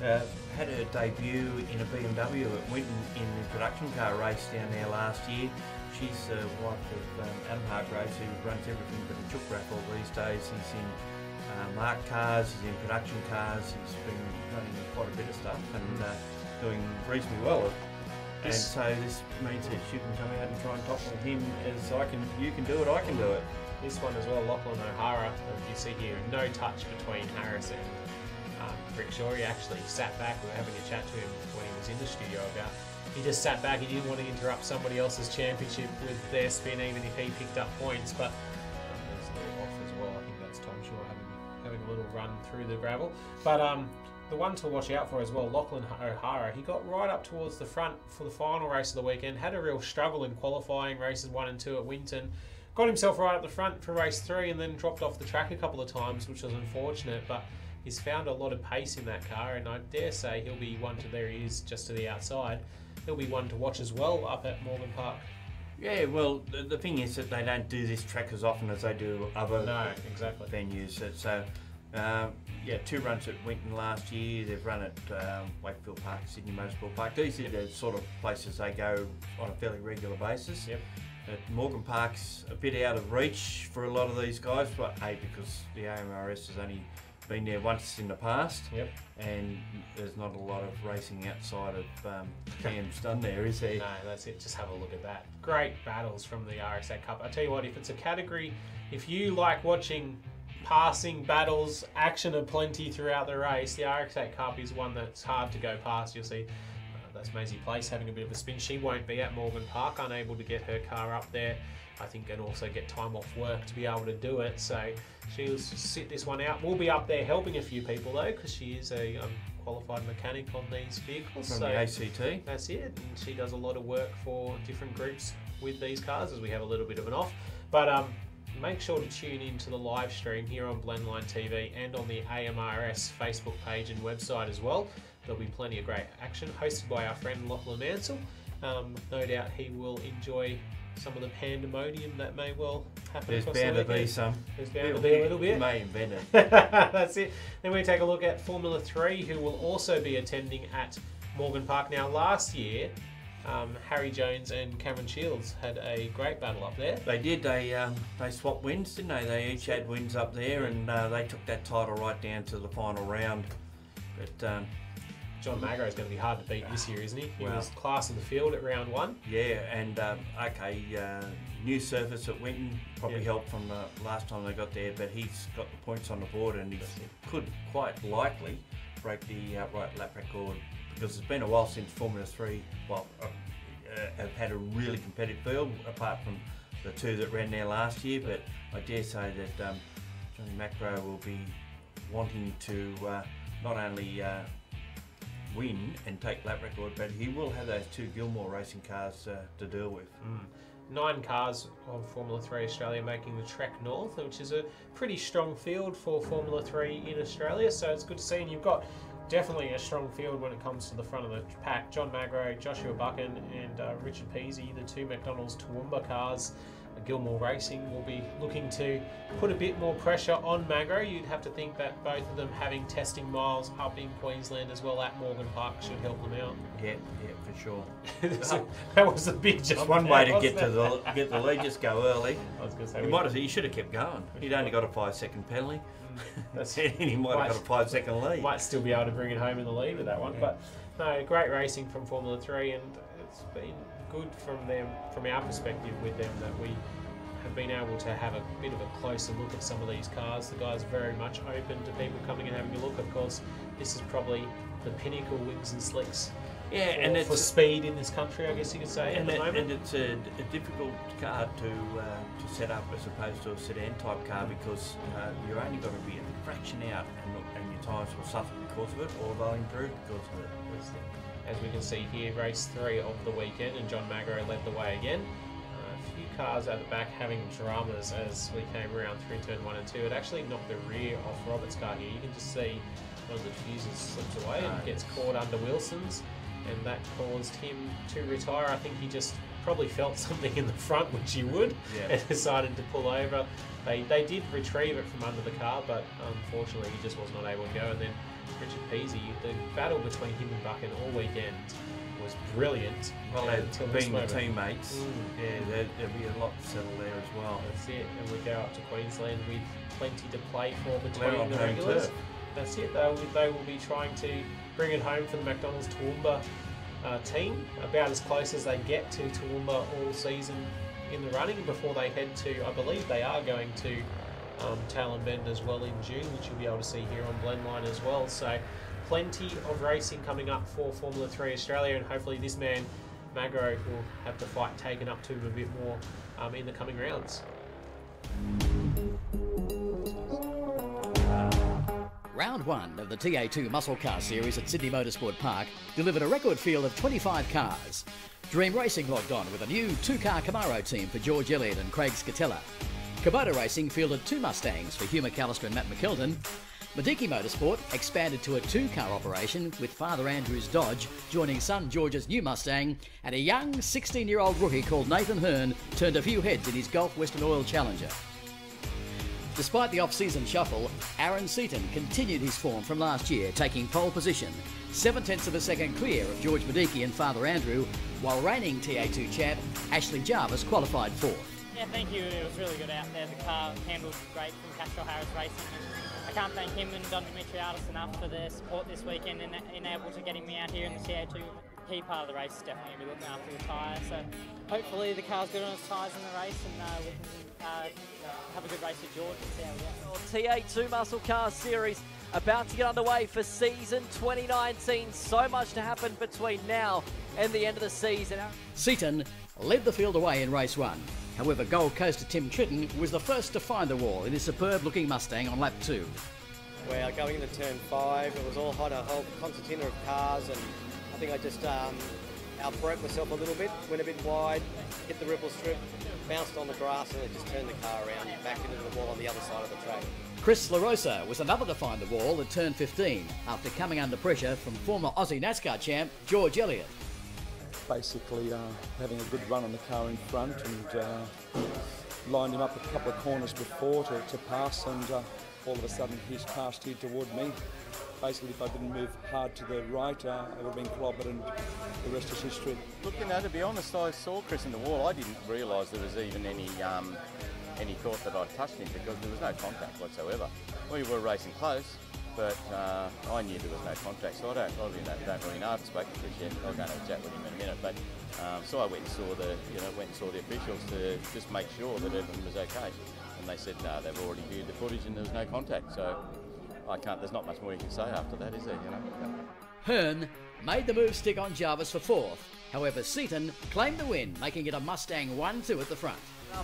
Had her debut in a BMW at Winton in the production car race down there last year. She's the wife of Adam Hargraves, who runs everything but a chook raffle these days. He's in marked cars, he's in production cars, he's been running quite a bit of stuff and doing reasonably well. And so this means that you can come out and try and topple him as you can do it, I can do it.
This one as well, Lachlan O'Hara, you see here, no touch between Harris and Rick Shaw. He actually sat back. We were having a chat to him when he was in the studio about, he just sat back, he didn't want to interrupt somebody else's championship with their spin, even if he picked up points. But there's a little off as well. I think that's Tom Shaw having a little run through the gravel. But the one to watch out for as well, Lachlan O'Hara, he got right up towards the front for the final race of the weekend, had a real struggle in qualifying races 1 and 2 at Winton, got himself right up the front for race 3 and then dropped off the track a couple of times, which was unfortunate, but he's found a lot of pace in that car, and I dare say he'll be one to, there he is just to the outside, he'll be one to watch as well up at Morgan Park.
Yeah, well, the thing is that they don't do this track as often as they do other venues. So, yeah, 2 runs at Winton last year. They've run at Wakefield Park, Sydney Motorsport Park. These are the sort of places they go on a fairly regular basis.
Yep.
Morgan Park's a bit out of reach for a lot of these guys, but because the AMRS has only been there once in the past, and there's not a lot of racing outside of Cam's done there, is there?
No, that's it. Just have a look at that. Great battles from the RX8 Cup. I tell you what, if it's a category, if you like watching passing battles, action aplenty throughout the race, the RX8 Cup is one that's hard to go past. You'll see that's Maisie Place having a bit of a spin. She won't be at Morgan Park, unable to get her car up there, I think, and also get time off work to be able to do it. So she'll sit this one out. We'll be up there helping a few people though, because she is a qualified mechanic on these vehicles.
From the ACT.
That's it. And she does a lot of work for different groups with these cars, as we have a little bit of an off. But make sure to tune in to the live stream here on Blendline TV and on the AMRS Facebook page and website as well. There'll be plenty of great action, hosted by our friend Lachlan Mansell. No doubt he will enjoy some of the pandemonium that may well happen.
There's bound to be some.
There's bound to be a little bit.
He may invent it.
That's it. Then we take a look at Formula 3, who will also be attending at Morgan Park. Now, last year, Harry Jones and Cameron Shields had a great battle up there.
They did. They swapped wins, didn't they? They each had wins up there, and they took that title right down to the final round. But
John Magro is going to be hard to beat this year, isn't he? He was class of the field at round 1.
Yeah, and new surface at Winton probably helped from the last time they got there, but he's got the points on the board, and he could quite likely break the outright lap record, because it's been a while since Formula 3 have had a really competitive field, apart from the 2 that ran there last year. But I dare say that Johnny Macro will be wanting to not only win and take lap record, but he will have those 2 Gilmore racing cars to deal with.
9 cars of Formula 3 Australia making the trek north, which is a pretty strong field for Formula 3 in Australia, so it's good to see. And you've got definitely a strong field when it comes to the front of the pack. John Magro, Joshua Buchan and Richard Peasy, the 2 McDonald's Toowoomba cars. Gilmore Racing will be looking to put a bit more pressure on Magro. You'd have to think that both of them having testing miles up in Queensland as well at Morgan Park should help them out.
Yeah, for sure.
That was a big jump.
It's one way to get the lead, just go early.
I was going to say,
you should have kept going. He'd only got a 5-second penalty. He might have got a 5-second lead.
Might still be able to bring it home in the lead with that one. But no, great racing from Formula 3, and it's been good from our perspective with them, that we have been able to have a bit of a closer look at some of these cars. The guys are very much open to people coming and having a look. Of course, this is probably the pinnacle wings and slicks
Yeah,
for,
and it's
for speed in this country, I guess you could say, at the moment.
And it's a difficult car to set up as opposed to a sedan type car, because you're only got to be a fraction out, and your tyres will suffer because of it, or they'll improve because of it.
As we can see here, race 3 of the weekend, and John Magro led the way again. A few cars at the back having dramas as we came around through turn 1 and 2. It actually knocked the rear off Robert's car here. You can just see one of the fuses slips away and gets caught under Wilson's, and that caused him to retire. I think he just probably felt something in the front, which he would, and decided to pull over. They did retrieve it from under the car, but unfortunately he just was not able to go. And then Richard Peasy, the battle between him and Buchan all weekend was brilliant.
Well,
until
being the
this moment.
teammates, there'll be a lot to settle there as well.
That's it, and we go up to Queensland with plenty to play for
They're
between
on
the
home
regulars.
turf.
That's it. They will be trying to bring it home for the McDonald's Toowoomba team, about as close as they get to Toowoomba all season in the running, before they head to, I believe they are going to Talon Bend as well in June, which you'll be able to see here on Blendline as well. So plenty of racing coming up for Formula 3 Australia, and hopefully this man Magro will have the fight taken up to him a bit more in the coming rounds.
Round 1 of the TA2 Muscle Car Series at Sydney Motorsport Park delivered a record field of 25 cars. Dream Racing logged on with a new 2-car Camaro team for George Elliott and Craig Scatella. Kubota Racing fielded 2 Mustangs for Hugh McAllister and Matt McKelton. Mediki Motorsport expanded to a 2-car operation with Father Andrew's Dodge joining son George's new Mustang, and a young 16-year-old rookie called Nathan Hearn turned a few heads in his Gulf Western Oil Challenger. Despite the off-season shuffle, Aaron Seaton continued his form from last year, taking pole position, 7/10 of a second clear of George Mediki and Father Andrew, while reigning TA2 champ Ashley Jarvis qualified 4th.
Yeah, thank you. It was really good out there. The car handled great from Castro Harris Racing. And I can't thank him and Don Dimitriadis enough for their support this weekend and able to getting me out here in the TA2. Key part of the race is definitely going to be looking after the tyre. So hopefully the car's good on its tyres in the race, and we can have a good race with George and see how we go.
TA2 Muscle Car Series about to get underway for season 2019. So much to happen between now and the end of the season.
Seaton led the field away in race 1. However, Gold Coaster Tim Tritton was the first to find the wall in his superb-looking Mustang on lap 2.
Well, going into turn 5, it was all hot, a whole concertina of cars, and I think I just out-broke myself a little bit, went a bit wide, hit the ripple strip, bounced on the grass, and it just turned the car around back into the wall on the other side of the track.
Chris LaRosa was another to find the wall at turn 15 after coming under pressure from former Aussie NASCAR champ George Elliott.
Basically having a good run on the car in front, and lined him up a couple of corners before to pass, and all of a sudden his car steered toward me. Basically, if I didn't move hard to the right, I would have been clobbered, and the rest is history.
Look, to be honest, I saw Chris in the wall. I didn't realise there was even any thought that I'd touched him, because there was no contact whatsoever. We were racing close, but I knew there was no contact, so I don't really know. I haven't spoken to Chris yet. I'll go and have a chat with him in a minute. But so I went and saw the officials to just make sure that everything was okay, and they said no, they've already viewed the footage and there was no contact. So there's not much more you can say after that, is there?
Hearn made the move stick on Jarvis for 4th. However, Seaton claimed the win, making it a Mustang 1-2 at the front.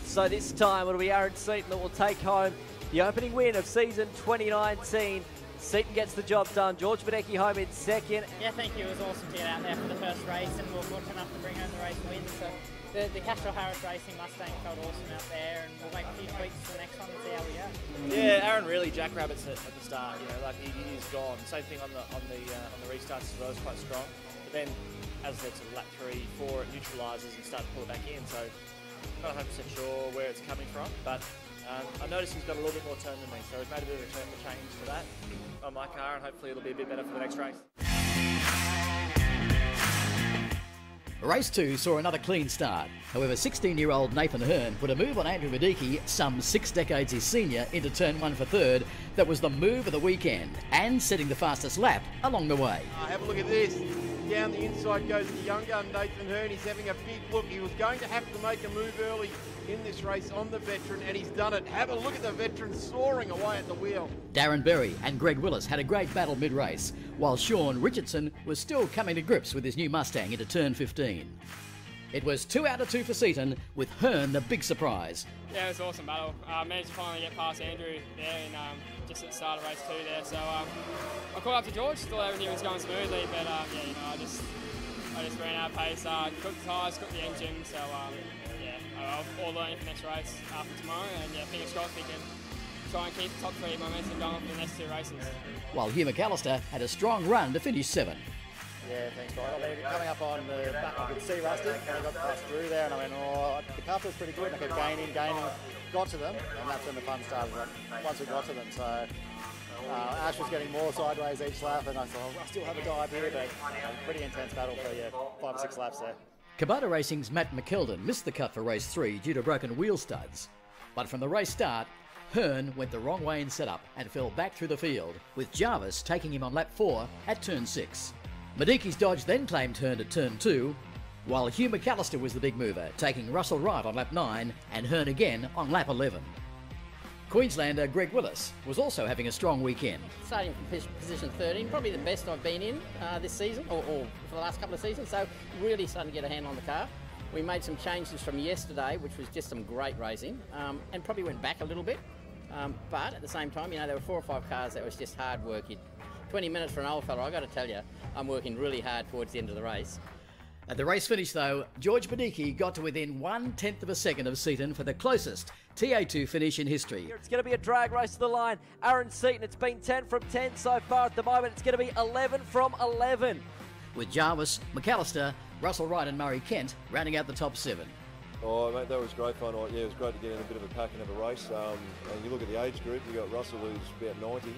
So this time it'll be Aaron Seaton that will take home the opening win of season 2019. Seaton gets the job done. George Medeki home in 2nd.
Yeah, thank you. It was awesome to get out there for the first race, and we were fortunate enough to bring home the race win. So the Castro Harris Racing Mustang felt awesome out there, and we'll make a few tweaks for the next one and see how we go.
Yeah, Aaron really jackrabbits at the start. Like he is gone. Same thing on the restarts as well. It's quite strong. But then as they to lap 3, 4, it neutralises and start to pull it back in. So not 100% sure where it's coming from, but I noticed he's got a little bit more turn than me, so we've made a bit of a turn change for that on my car, and hopefully it'll be a bit better for the next race.
Race 2 saw another clean start. However, 16-year-old Nathan Hearn put a move on Andrew Mediki, some 6 decades his senior, into turn 1 for 3rd. That was the move of the weekend, and setting the fastest lap along the way.
Have a look at this.
down the inside goes the young gun, Nathan Hearn. He's having a big look. He was going to have to make a move early in this race on the veteran, and he's done it. Have a look at the veteran soaring away at the wheel.
Darren Berry and Greg Willis had a great battle mid-race, while Sean Richardson was still coming to grips with his new Mustang into turn 15. It was 2 out of 2 for Seaton, with Hearn the big surprise.
Yeah, it was an awesome battle. Managed to finally get past Andrew there in, just at the start of race 2 there. So I caught up to George, thought everything was going smoothly, but yeah, you know, I just ran out of pace, cooked the tyres, cooked the engine, so yeah, I'll learn for next race after tomorrow, and yeah, fingers crossed we can try and keep the top 3 momentum going for the next 2 races.
While Hugh McAllister had a strong run to finish 7th.
Yeah, thanks, Brian. I mean, coming up on the back, I could see Rusty, and I got past Drew there, and I went, oh, the car feels pretty good, and I kept gaining, got to them, and that's when the fun started, once we got to them. So Ash was getting more sideways each lap, and I thought, I still have a dive here, but pretty intense battle for 5 or 6 laps there.
Kubota Racing's Matt McKeldin missed the cut for race 3 due to broken wheel studs. But from the race start, Hearn went the wrong way in setup and fell back through the field, with Jarvis taking him on lap 4 at turn 6. Mediki's Dodge then claimed Hearn at turn 2, while Hugh McAllister was the big mover, taking Russell Wright on lap 9 and Hearn again on lap 11. Queenslander Greg Willis was also having a strong weekend.
Starting from position 13, probably the best I've been in this season, or for the last couple of seasons, so really starting to get a hand on the car. We made some changes from yesterday, which was just some great racing, and probably went back a little bit. But at the same time, you know, there were 4 or 5 cars that was just hard work. 20 minutes for an old fella, I got to tell you, I'm working really hard towards the end of the race.
At the race finish though, George Badicki got to within 1/10 of a second of Seaton for the closest TA2 finish in history.
It's going to be a drag race to the line. Aaron Seaton, it's been 10 from 10 so far at the moment. It's going to be 11 from 11.
With Jarvis, McAllister, Russell Wright and Murray Kent rounding out the top 7.
Oh, mate, that was great fun. Yeah, it was great to get in a bit of a pack and have a race. And you look at the age group, you've got Russell who's about 90,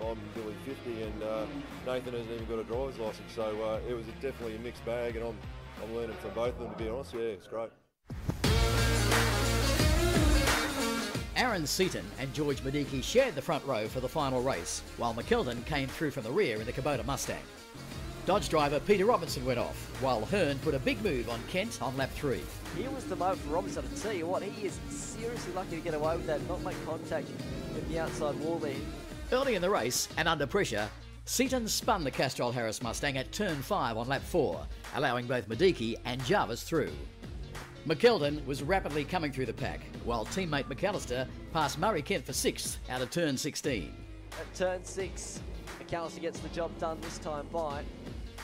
I'm nearly 50, and Nathan hasn't even got a driver's licence. So it was definitely a mixed bag, and I'm learning from both of them, to be honest. Yeah, it's great.
Aaron Seaton and George Badicki shared the front row for the final race, while McKeldin came through from the rear in the Kubota Mustang. Dodge driver Peter Robinson went off, while Hearn put a big move on Kent on lap 3.
Here was the moment for Robinson. I tell you what, he is seriously lucky to get away with that, not make contact with the outside wall there.
Early in the race, and under pressure, Seaton spun the Castrol Harris Mustang at turn 5 on lap 4, allowing both Badicki and Jarvis through. McKeldin was rapidly coming through the pack, while teammate McAllister passed Murray Kent for 6th out of turn 16.
At turn 6, McAllister gets the job done this time by.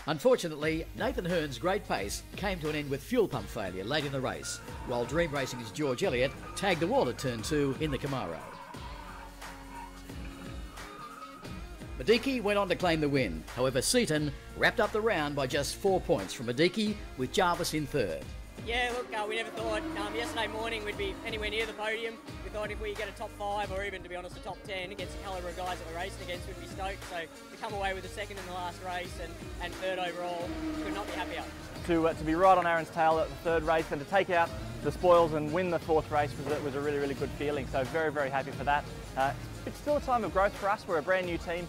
Unfortunately, Nathan Hearn's great pace came to an end with fuel pump failure late in the race, while Dream Racing's George Elliott tagged the wall at turn 2 in the Camaro. Badicki went on to claim the win. However, Seaton wrapped up the round by just 4 points from Badicki, with Jarvis in 3rd.
Yeah, look, we never thought yesterday morning we'd be anywhere near the podium. We thought if we get a top 5 or even, to be honest, a top 10 against the calibre of guys that we're racing against, we'd be stoked. So to come away with a 2nd in the last race and 3rd overall, could not be happier.
To be right on Aaron's tail at the 3rd race and to take out the spoils and win the 4th race was a really, really good feeling. So very, very happy for that. It's still a time of growth for us. We're a brand new team,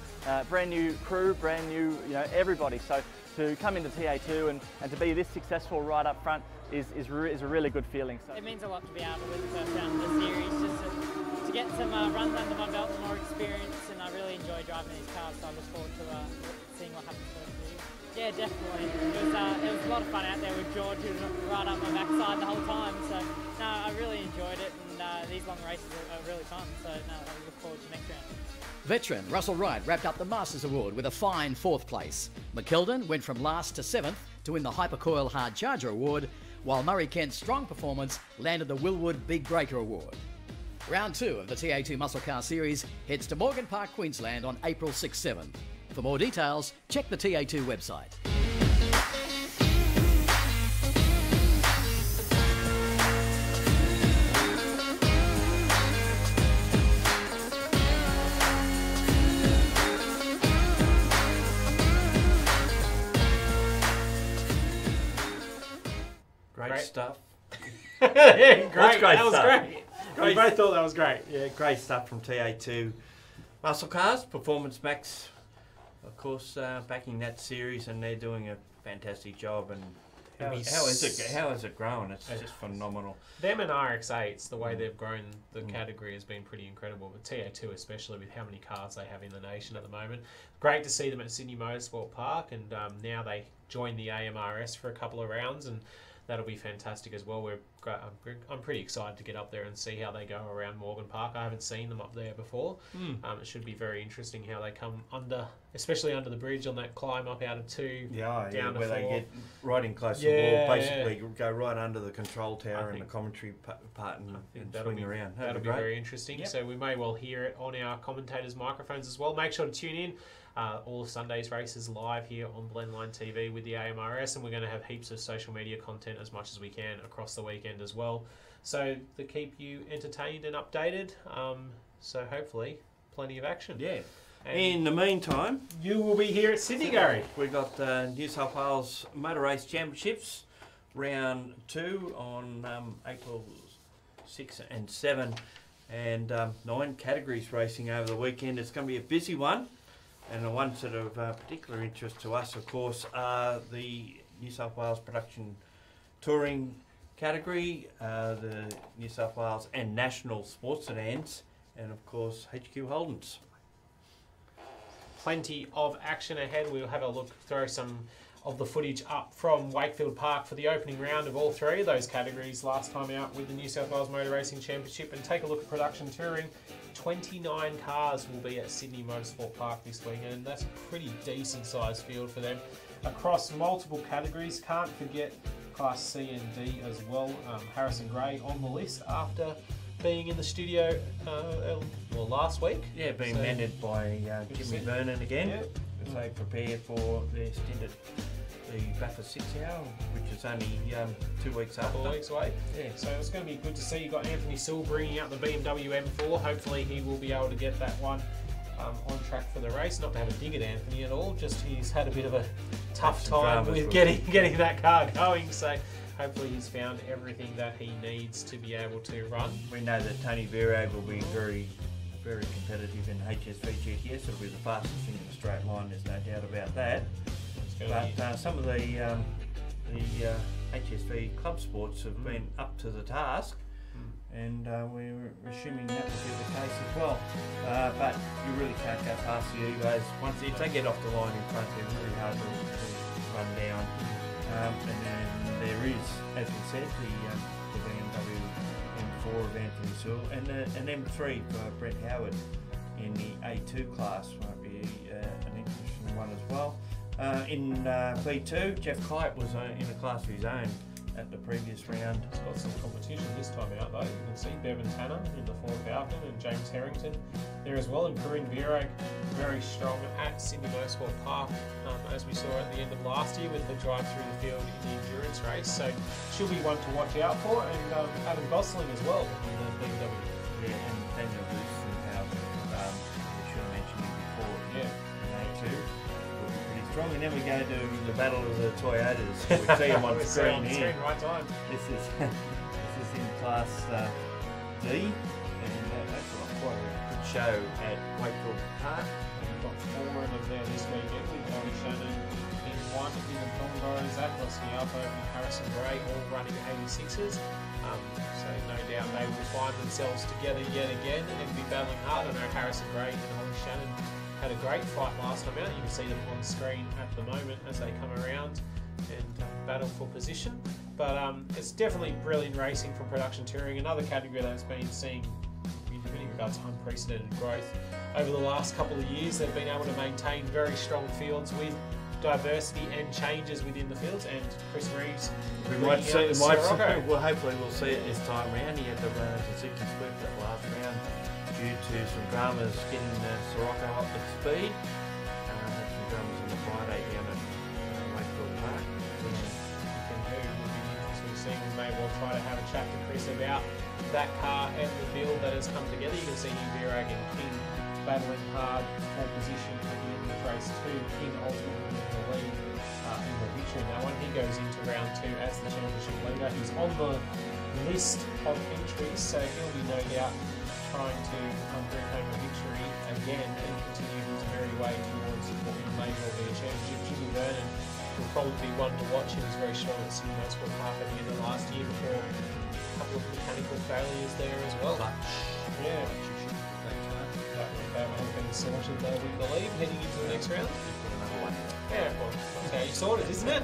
brand new crew, brand new, everybody. So to come into TA2 and to be this successful right up front is a really good feeling. So.
It means a lot to be able to win the first round of the series, just to get some runs under my belt and more experience, and I really enjoy driving these cars, so I look forward to seeing what happens for the year. Yeah, definitely. It was a lot of fun out there with George, who was right up my backside the whole time, so no, I really enjoyed it, and these long races are really fun, so no, I look forward to next round.
Veteran Russell Wright wrapped up the Masters Award with a fine 4th place. McKeldin went from last to 7th to win the Hypercoil Hard Charger Award, while Murray Kent's strong performance landed the Willwood Big Breaker Award. Round 2 of the TA2 Muscle Car Series heads to Morgan Park, Queensland on April 6-7. For more details, check the TA2 website.
Great stuff.
Yeah, great.
That
was great. We both thought that was great.
Yeah, great stuff from TA2 Muscle Cars, Performance Max of course, backing that series, and they're doing a fantastic job. And how has it grown? It's just phenomenal.
Them and RX8s, the way they've grown the category has been pretty incredible. But TA2 especially, with how many cars they have in the nation at the moment. Great to see them at Sydney Motorsport Park, and now they join the AMRS for a couple of rounds, and that'll be fantastic as well. I'm pretty excited to get up there and see how they go around Morgan Park. I haven't seen them up there before. It should be very interesting how they come under, especially under the bridge on that climb up out of 2 down to 4.
Where they get right in close to the wall, basically go right under the control tower and the commentary part and swing around.
That'll be very interesting. Yep. So we may well hear it on our commentators' microphones as well. Make sure to tune in. All of Sunday's races live here on Blendline TV with the AMRS, and we're going to have heaps of social media content as much as we can across the weekend as well, so to keep you entertained and updated. So hopefully plenty of action.
Yeah. And in the meantime,
you will be here at Sydney, Gary.
We've got New South Wales Motor Race Championships round 2 on April 6 and 7, and 9 categories racing over the weekend. It's going to be a busy one. And the ones that are of particular interest to us, of course, are the New South Wales Production Touring category, the New South Wales and National Sports Sedans, and of course HQ Holdens.
Plenty of action ahead. We'll have a look, throw some of the footage up from Wakefield Park for the opening round of all 3 of those categories last time out with the New South Wales Motor Racing Championship, and take a look at Production Touring. 29 cars will be at Sydney Motorsport Park this weekend, and that's a pretty decent sized field for them across multiple categories. Can't forget Class C and D as well. Harrison Gray on the list after being in the studio last week.
Yeah, being managed by Jimmy Vernon again as they prepare for their stint at the Bathurst 6 Hour, which is only 2 weeks after.
4 weeks away. Yeah, so it's going to be good to see. You've got Anthony Sill bringing out the BMW M4. Hopefully he will be able to get that one on track for the race. Not to have a dig at Anthony at all, just he's had a bit of a tough time with getting that car going. So hopefully he's found everything that he needs to be able to run.
We know that Tony Virag will be very, very competitive in HSV GTS. It'll be the fastest thing in the straight line, there's no doubt about that. But some of the HSV club sports have been up to the task, and we're assuming that will be the case as well. But you really can't go past the Evos. Once if they get off the line in front, they're really hard to run down. And then there is, as we said, the BMW M4 of Anthony Sewell, and an M3 for Brett Howard in the A2 class might be an interesting one as well. In B2, Jeff Kite was in a class of his own at the previous round.
He's got some competition this time out though. You can see Bevan Tanner in the Ford Falcon and James Harrington there as well, and Corinne Virag very strong at Sydney Motorsport Park, as we saw at the end of last year with her drive through the field in the endurance race. So she'll be one to watch out for, and Adam Gosling as well in the BMW.
Yeah, and Daniel Booth from Power, we should have mentioned him before.
Yeah.
In A2. Strong, and then we go to the battle of the Toyotas. We see them on screen here.
Right time.
This is in Class D, and that's quite a good show at Wakefield Park.
We've got 4 of them there this weekend with Ollie Shannon in 1 in the Broncos, Atlas Nialpo and Harrison Gray all running 86s. So no doubt they will find themselves together yet again and be battling hard. I know Harrison Gray and Ollie Shannon had a great fight last time out. You can see them on screen at the moment as they come around and battle for position. But it's definitely brilliant racing from Production Touring, another category that's been seeing, in many regards, unprecedented growth over the last couple of years. They've been able to maintain very strong fields with diversity and changes within the fields, and Chris Reeves
well, hopefully we'll see it this time round. He had to run into 60 split that last round due to some dramas getting Sirocco up to speed. Had some dramas on the Friday down at Wakefield Park.
We may well try to have a chat to Chris about that car and the build that has come together. You can see Virag and King battling hard for position at the end of race 2. King ultimately in the lead in the victory in that one. He goes into round 2 as the championship leader. He's on the list of entries, so he'll be no doubt trying to bring home a victory again and continue his merry way towards what we probably be one to watch. He was very strong at Sydney Motorsport Park at the end of last year before a couple of mechanical failures there as well. Yeah. That one has been sorted though, we believe, heading into the next round. Yeah, well, that's how you sort it, isn't it?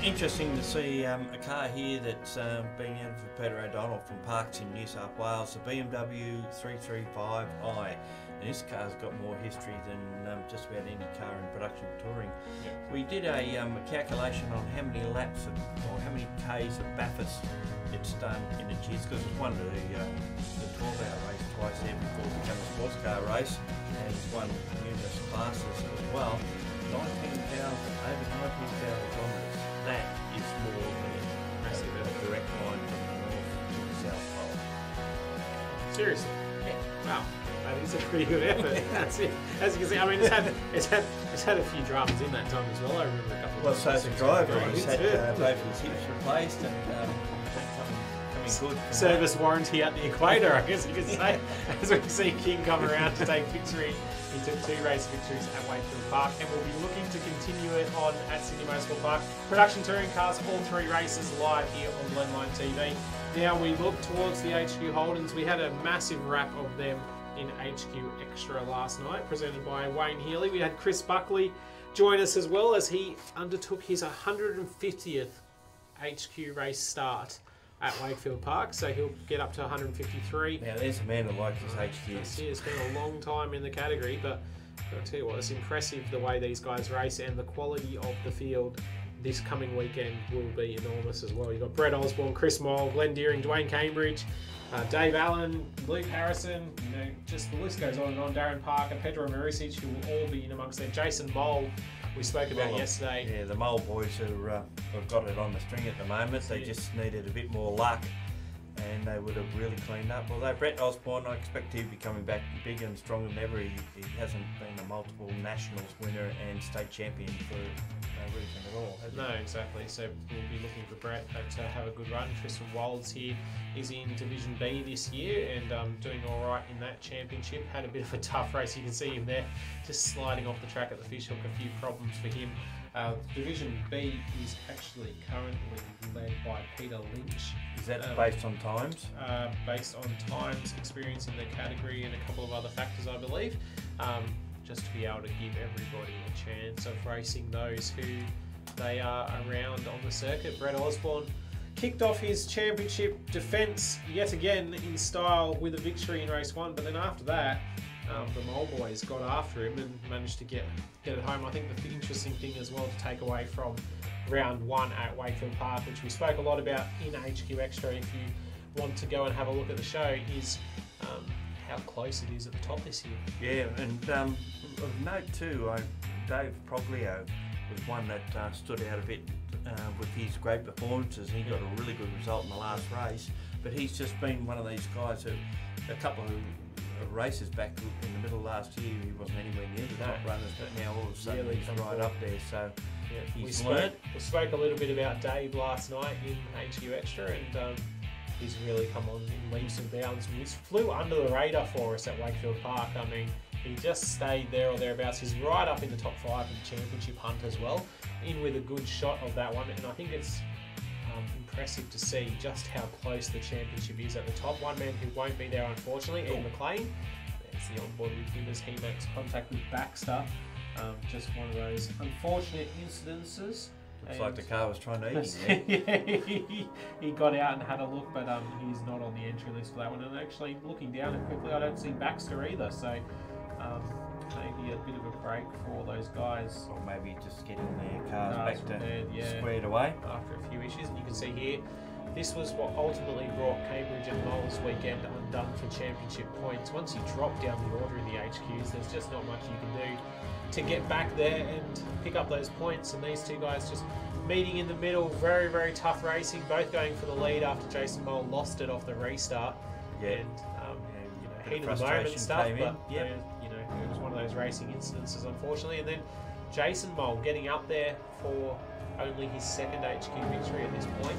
Interesting to see a car here that's been out for Peter O'Donnell from Parks in New South Wales, the BMW 335i. And this car's got more history than just about any car in production touring. Yep. We did a calculation on how many laps or how many Ks of Bathurst it's done in its years, because it's won the 12-hour race twice there before it became a sports car race, and it's won numerous classes as well. 19,000, over 19,000 kilometres. That is more than a direct line from the north to the south pole.
Seriously?
Yeah.
Wow. That is a pretty good effort. That's it. As you can see, I mean, it's had a few dramas in that time as well. I remember a couple of
times. Well, so the driver, he's had both his hips replaced and coming good.
Service warranty at the equator, I guess you could say. As we see King come around to take victory. He took 2 race victories at Wakefield Park, and we'll be looking to continue it on at Sydney Motorsport Park. Production touring cars, all 3 races live here on Blendline TV. Now we look towards the HQ Holdens. We had a massive wrap of them in HQ Extra last night, presented by Wayne Healy. We had Chris Buckley join us as well as he undertook his 150th HQ race start at Wakefield Park, so he'll get up to 153.
Now there's a man that likes his HQs.
He has spent a long time in the category, but I'll tell you what, it's impressive the way these guys race, and the quality of the field this coming weekend will be enormous as well. You've got Brett Osborne, Chris Moll, Glenn Deering, Dwayne Cambridge, Dave Allen, Luke Harrison, just the list goes on and on. Darren Parker, Pedro Marisic, who will all be in amongst them. Jason Moll, we spoke about yesterday.
Yeah, the Moll boys have got it on the string at the moment. They just needed a bit more luck, and they would have really cleaned up. Although Brett Osborne, I expect he'll be coming back bigger and stronger than ever. He hasn't been a multiple nationals winner and state champion for no reason at all.
No, exactly. So we'll be looking for Brett to have a good run. Tristan Wilds here is in Division B this year and doing all right in that championship. Had a bit of a tough race. You can see him there just sliding off the track at the fishhook. A few problems for him. Division B is actually currently led by Peter Lynch.
Is that based on times?
Based on times, experience in the category, and a couple of other factors, I believe. Just to be able to give everybody a chance of racing those who they are around on the circuit. Brett Osborne kicked off his championship defence yet again in style with a victory in race 1, but then after that, the Mole boys got after him and managed to get it home. I think the interesting thing as well to take away from round 1 at Wakefield Park, which we spoke a lot about in HQ Extra, if you want to go and have a look at the show, is how close it is at the top this year.
Yeah, and of note too, Dave Proglio was one that stood out a bit with his great performances. He got a really good result in the last race, but he's just been one of these guys who, a couple of races back in the middle of last year, he wasn't anywhere near the top runners, but now all of a sudden he's right up there. So he's learned.
We spoke a little bit about Dave last night in HQ Extra, and he's really come on in leaps and bounds. He flew under the radar for us at Wakefield Park. I mean, he just stayed there or thereabouts. He's right up in the top 5 of the championship hunt as well, in with a good shot of that one. And I think it's impressive to see just how close the championship is at the top. One man who won't be there, unfortunately, Ian McLean. There's the onboard with him as he makes contact with Baxter. Just one of those unfortunate incidences.
Looks like the car was trying to eat him.
Yeah, he got out and had a look, but he's not on the entry list for that one. And actually, looking down it quickly, I don't see Baxter either. So maybe a bit of a break for those guys.
Or maybe just getting their cars back to squared away.
After a few issues. And you can see here, this was what ultimately brought Cambridge and Moll's weekend undone for championship points. Once you drop down the order in the HQs, there's just not much you can do to get back there and pick up those points. And these two guys just meeting in the middle, very, very tough racing, both going for the lead after Jason Moll lost it off the restart.
Yeah.
And heat of the moment stuff, but it was one of those racing incidences, unfortunately. And then Jason Moll getting up there for only his 2nd HQ victory at this point,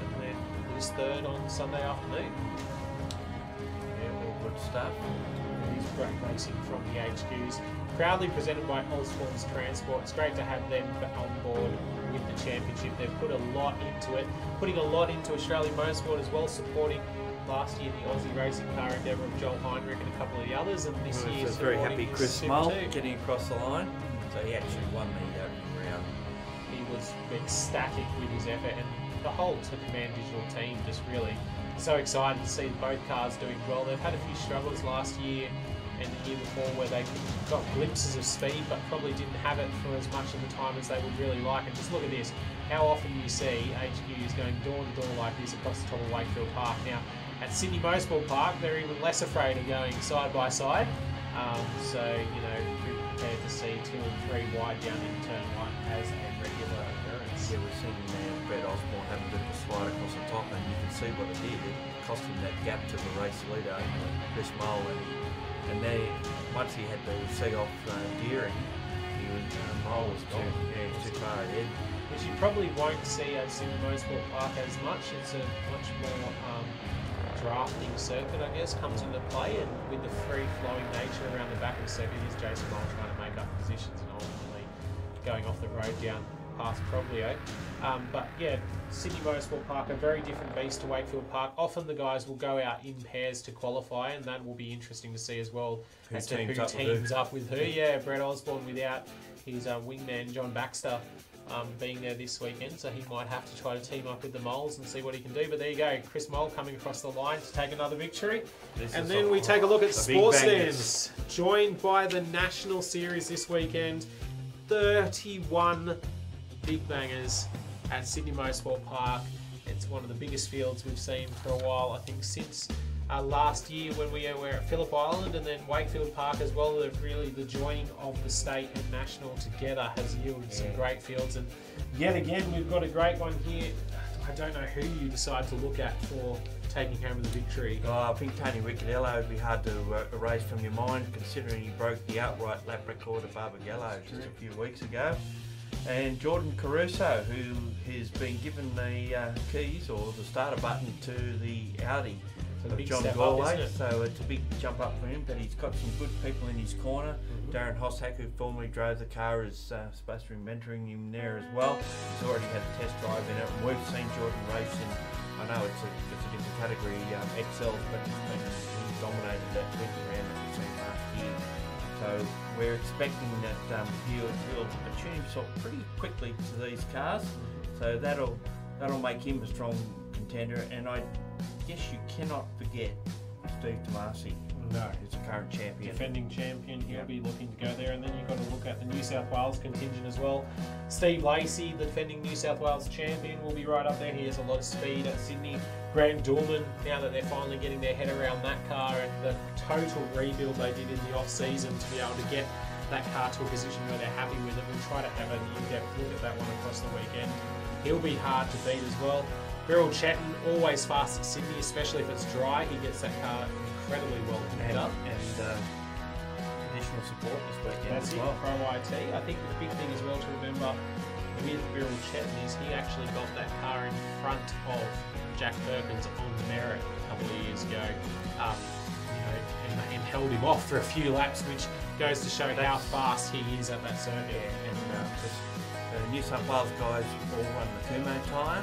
and then his 3rd on Sunday afternoon.
Yeah, all good stuff.
He's great racing from the HQs. Proudly presented by Osborne's Transport. It's great to have them on board with the championship. They've put a lot into it, putting a lot into Australian motorsport as well, supporting last year the Aussie racing car endeavour of Joel Heinrich and a couple of the others, and this year
very happy Chris Mull getting across the line. So he actually won the opening round.
He was ecstatic with his effort, and the whole Command Digital team just really so excited to see both cars doing well. They've had a few struggles last year and the year before where they got glimpses of speed but probably didn't have it for as much of the time as they would really like. And just look at this, how often you see HQs going door to door like this across the top of Wakefield Park. Now at Sydney Motorsport Park they're even less afraid of going side by side, so you know, be prepared to see 2 and 3 wide down in turn 1 as a regular occurrence.
Yeah, we're seeing Brett Osborne have a bit of a slide across the top, and you can see what it did. It cost him that gap to the race leader, Chris Mull, and then once he had to see off Deering, he was Mull was too far ahead.
Which you probably won't see at Sydney Motorsport Park as much. It's a much more drafting circuit, I guess, comes into play, and with the free-flowing nature around the back of the circuit, is Jason Mull trying to make up positions and ultimately going off the road down past Proglio. But yeah, Sydney Motorsport Park, a very different beast to Wakefield Park. Often the guys will go out in pairs to qualify, and that will be interesting to see as well as to who teams up with who. Yeah, Brett Osborne without his wingman John Baxter being there this weekend, so he might have to try to team up with the Moles and see what he can do. But there you go, Chris Mole coming across the line to take another victory. And then we take a look at Sports Sedans, joined by the National Series this weekend. 31 big bangers at Sydney Motorsport Park. It's one of the biggest fields we've seen for a while, I think, since last year when we were at Phillip Island, and then Wakefield Park as well. Really the joining of the state and national together has yielded some great fields, and yet again we've got a great one here. I don't know who you decide to look at for taking home the victory.
I think Tony Ricciardello would be hard to erase from your mind, considering he broke the outright lap record of Barbagallo just a few weeks ago. And Jordan Caruso, who has been given the keys or the starter button to the Audi of John Galway, so it's a big jump up for him, but he's got some good people in his corner. Darren Hossack, who formerly drove the car, is supposed to be mentoring him there as well. He's already had a test drive in it, and we've seen Jordan race in, I know it's a different category, XL, but he's dominated that winter round that we've seen last year. So we're expecting that he'll attune himself pretty quickly to these cars, so that'll make him a strong contender. And I guess you cannot forget Steve Tomasi.
No.
Who's a current champion.
Defending champion, he'll be looking to go there. And then you've got to look at the New South Wales contingent as well. Steve Lacey, the defending New South Wales champion, will be right up there. He has a lot of speed at Sydney. Grant Dorman, now that they're finally getting their head around that car and the total rebuild they did in the off-season to be able to get that car to a position where they're happy with it. We'll try to have an in-depth look at that one across the weekend. He'll be hard to beat as well. Beryl Chetton, always fast at Sydney, especially if it's dry. He gets that car incredibly well connected up.
And additional support this weekend.
That's
as
it,
well.
Pro IT. I think the big thing as well to remember with Beryl Chetton is he actually got that car in front of Jack Perkins on merit a couple of years ago, and held him off for a few laps, which goes to show how fast he is at that circuit.
And the New South Wales guys all run the Kumo tyre,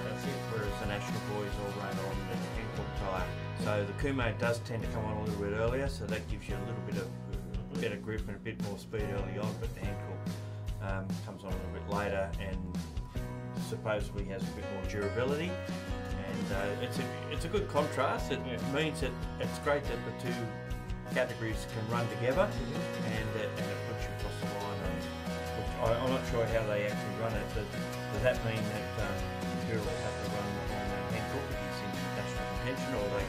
whereas the National boys all run on the Hancock tyre. So the Kumo does tend to come on a little bit earlier, so that gives you a little bit of better grip and a bit more speed early on, but the Hancock comes on a little bit later and supposedly has a bit more durability. And it's a good contrast. It means that it's great that the two categories can run together, and it puts you across the line. I'm not sure how they actually run it, but does that mean that Beryl will have to run on Hancock if he's in national contention, or are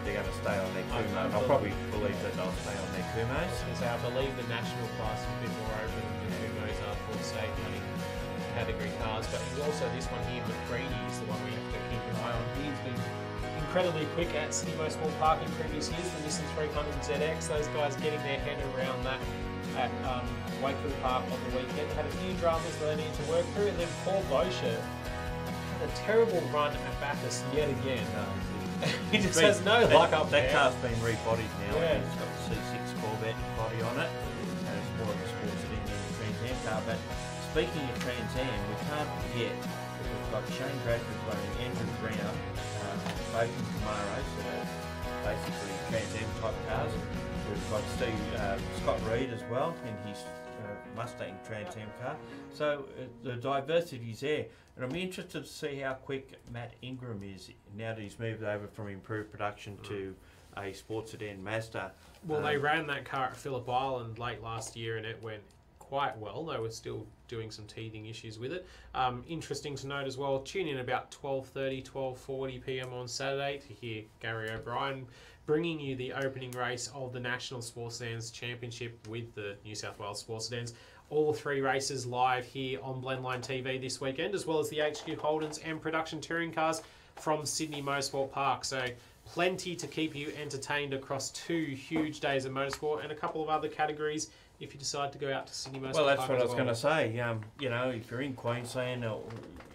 they're going to stay on their Kumo? I'll probably believe that they'll stay on their Kumos.
I believe the national class is a bit more open than the Kumos are for state running category cars, but also this one here, McCready, is the one we have to keep an eye on. He's been incredibly quick at Sydney Motorsport Park in previous years. The Nissan 300 ZX, those guys getting their head around that at Wakefield Park on the weekend. Had a few dramas that they need to work through, and then Paul Bosher had a terrible run at Bathurst yet again. He just has no luck up there.
That car's been rebodied now.
Yeah.
It's got the C6 Corvette. speaking of Trans Am, we can't forget that we've got Shane Bradford running Andrew Brown, both in Camaros, basically Trans Am type cars. We've got Scott Reed as well in his Mustang Trans Am car. So the diversity's there. And I'm interested to see how quick Matt Ingram is now that he's moved over from improved production to a Sports Sedan Mazda.
Well, they ran that car at Phillip Island late last year and it went quite well. They were still doing some teething issues with it. Interesting to note as well, tune in about 12:30, 12:40 p.m. on Saturday to hear Gary O'Brien bringing you the opening race of the National Sports Sedans Championship with the New South Wales Sports Sedans. All 3 races live here on Blendline TV this weekend, as well as the HQ Holdens and production touring cars from Sydney Motorsport Park. So plenty to keep you entertained across 2 huge days of motorsport and a couple of other categories if you decide to go out to Sydney Motorsport Park.
Well, that's what I was going to say. You know, if you're in Queensland or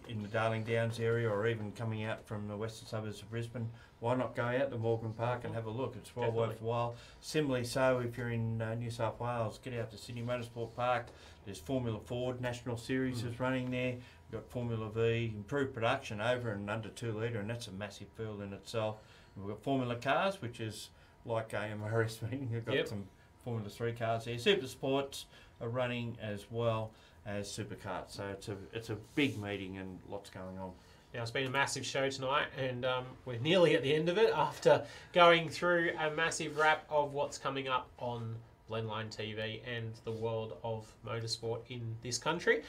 in the Darling Downs area or even coming out from the western suburbs of Brisbane, why not go out to Morgan Park and have a look? It's well worthwhile. Similarly so, if you're in New South Wales, get out to Sydney Motorsport Park. There's Formula Ford National Series is running there. We've got Formula V, improved production over and under 2 litre, and that's a massive field in itself. We've got Formula Cars, which is like AMRS meeting. We've got some Formula 3 cars there. Super Sports are running as well as Supercars. So it's a big meeting and lots going on.
Now, it's been a massive show tonight, and we're nearly at the end of it after going through a massive wrap of what's coming up on Blendline TV and the world of motorsport in this country.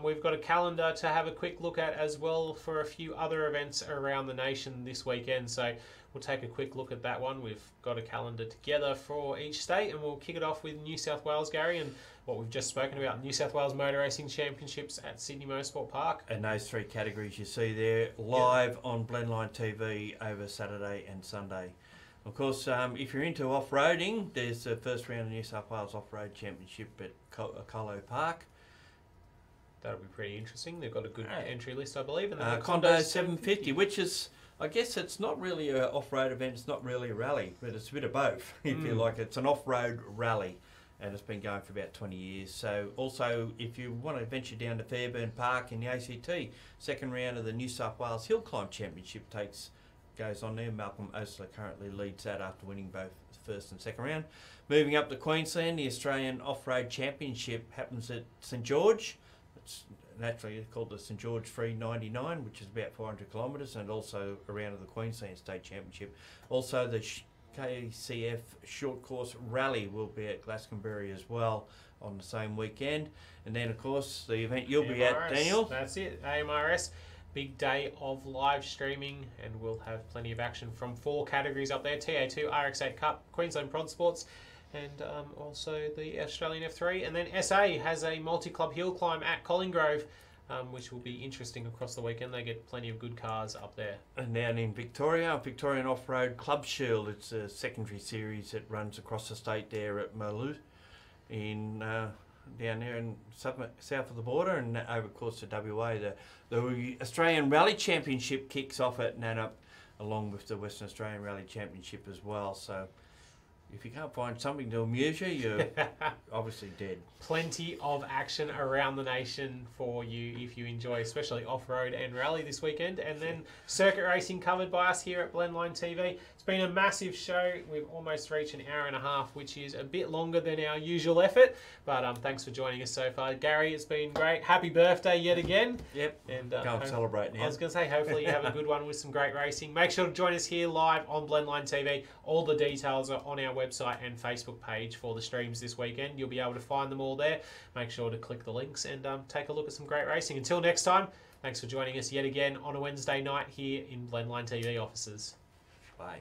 We've got a calendar to have a quick look at as well for a few other events around the nation this weekend, so we'll take a quick look at that one. We've got a calendar together for each state, and we'll kick it off with New South Wales, Gary, and what we've just spoken about, New South Wales Motor Racing Championships at Sydney Motorsport Park.
And those 3 categories you see there live on Blendline TV over Saturday and Sunday. Of course, if you're into off-roading, there's the first round of New South Wales Off-Road Championship at Colo Park.
That'll be pretty interesting. They've got a good entry list, I believe.
And Condo 750, which is, I guess it's not really an off-road event, it's not really a rally, but it's a bit of both, if you like. It's an off-road rally, and it's been going for about 20 years. So also, if you want to venture down to Fairburn Park in the ACT, second round of the New South Wales Hill Climb Championship goes on there. Malcolm Osler currently leads that after winning both the first and second round. Moving up to Queensland, the Australian Off-Road Championship happens at St George. It's naturally called the St George 399, which is about 400 kilometres, and also a round of the Queensland State Championship. Also the KCF Short Course Rally will be at Glastonbury as well on the same weekend. And then, of course, the event you'll be at, Daniel.
That's it, AMRS. Big day of live streaming, and we'll have plenty of action from 4 categories up there: TA2 RX8 Cup, Queensland Prod Sports, and also the Australian F3. And then SA has a multi-club hill climb at Collinggrove, which will be interesting across the weekend. They get plenty of good cars up there.
And down in Victoria, Victorian Off-Road Club Shield. It's a secondary series that runs across the state there at Maloo in down there in south of the border, and over course to WA. The Australian Rally Championship kicks off at Nannup, along with the Western Australian Rally Championship as well. So if you can't find something to amuse you, you're obviously dead.
Plenty of action around the nation for you if you enjoy, especially off-road and rally this weekend. And then circuit racing covered by us here at Blendline TV. It's been a massive show. We've almost reached an hour and a half, which is a bit longer than our usual effort. But thanks for joining us so far. Gary, it's been great. Happy birthday yet again.
Yep,
and
go and celebrate now.
I was going to say, hopefully you have a good one with some great racing. Make sure to join us here live on Blendline TV. All the details are on our website and Facebook page for the streams this weekend. You'll be able to find them all there. Make sure to click the links and take a look at some great racing. Until next time, thanks for joining us yet again on a Wednesday night here in Blendline TV offices.
Bye.